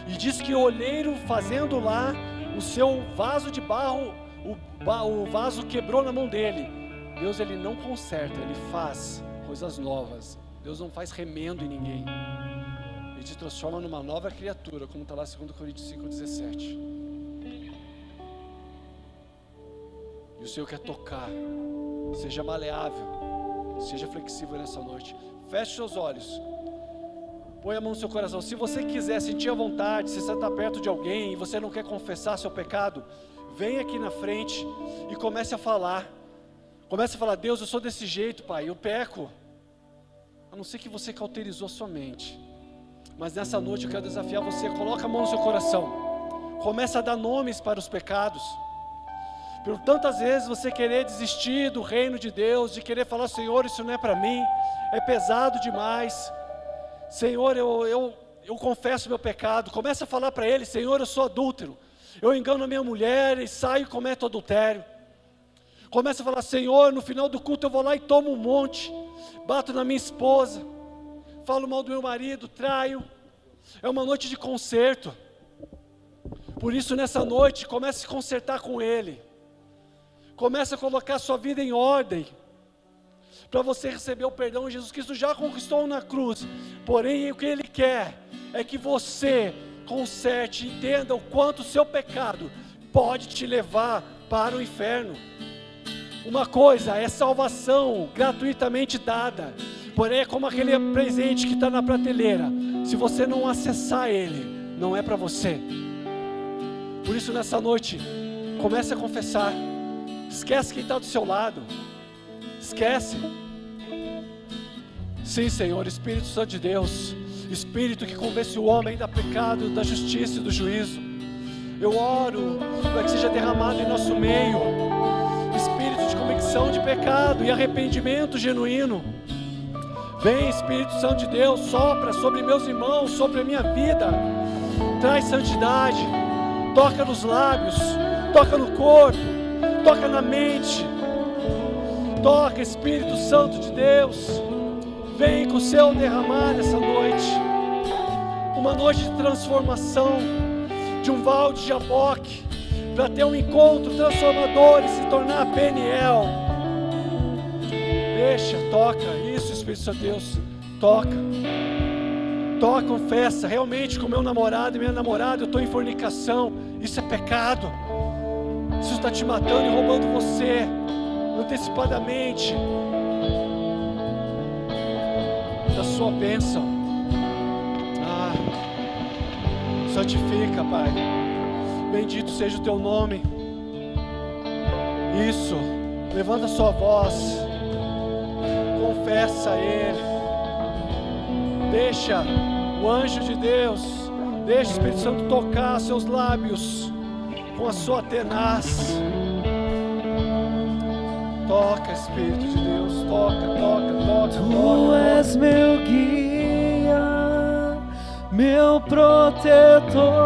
E diz que o olheiro, fazendo lá o seu vaso de barro, o vaso quebrou na mão dele. Deus, ele não conserta, ele faz coisas novas. Deus não faz remendo em ninguém. Ele te transforma numa nova criatura, como está lá em 2 Coríntios 5,17. E o Senhor quer tocar. Seja maleável, seja flexível nessa noite. Feche seus olhos, põe a mão no seu coração. Se você quiser sentir a vontade, se você está perto de alguém e você não quer confessar seu pecado, vem aqui na frente e comece a falar. Comece a falar: Deus, eu sou desse jeito, Pai, eu peco. A não ser que você cauterizou sua mente. Mas nessa noite eu quero desafiar você. Coloca a mão no seu coração. Começa a dar nomes para os pecados. Por tantas vezes você querer desistir do reino de Deus, de querer falar: Senhor, isso não é para mim, é pesado demais. Senhor, eu confesso meu pecado. Começa a falar para Ele: Senhor, eu sou adúltero, eu engano a minha mulher e saio e cometo adultério. Começa a falar: Senhor, no final do culto eu vou lá e tomo um monte, bato na minha esposa, falo mal do meu marido, traio. É uma noite de conserto. Por isso nessa noite comece a se consertar com Ele. Comece a colocar a sua vida em ordem, para você receber o perdão. Jesus Cristo já conquistou na cruz, porém o que Ele quer é que você conserte, entenda o quanto o seu pecado pode te levar para o inferno. Uma coisa é salvação gratuitamente dada, porém é como aquele presente que está na prateleira. Se você não acessar ele, não é para você. Por isso nessa noite, comece a confessar. Esquece quem está do seu lado. Esquece. Sim, Senhor, Espírito Santo de Deus, Espírito que convence o homem do pecado, da justiça e do juízo. Eu oro para que seja derramado em nosso meio Espírito de convicção de pecado e arrependimento genuíno. Vem, Espírito Santo de Deus, sopra sobre meus irmãos, sobre a minha vida. Traz santidade. Toca nos lábios, toca no corpo, toca na mente. Toca, Espírito Santo de Deus. Vem com o seu derramar nessa noite. Uma noite de transformação, de um Val de Jaboque, para ter um encontro transformador e se tornar Peniel. Deixa, toca, isso, Espírito Santo de Deus, toca, confessa, realmente com meu namorado e minha namorada eu estou em fornicação, isso é pecado, isso está te matando e roubando você, antecipadamente, da sua bênção. Santifica, Pai, bendito seja o teu nome. Isso, levanta a sua voz, confessa a Ele, deixa o anjo de Deus, deixa o Espírito Santo tocar seus lábios com a sua tenaz. Toca, Espírito de Deus, toca. Tu és meu guia, meu protetor.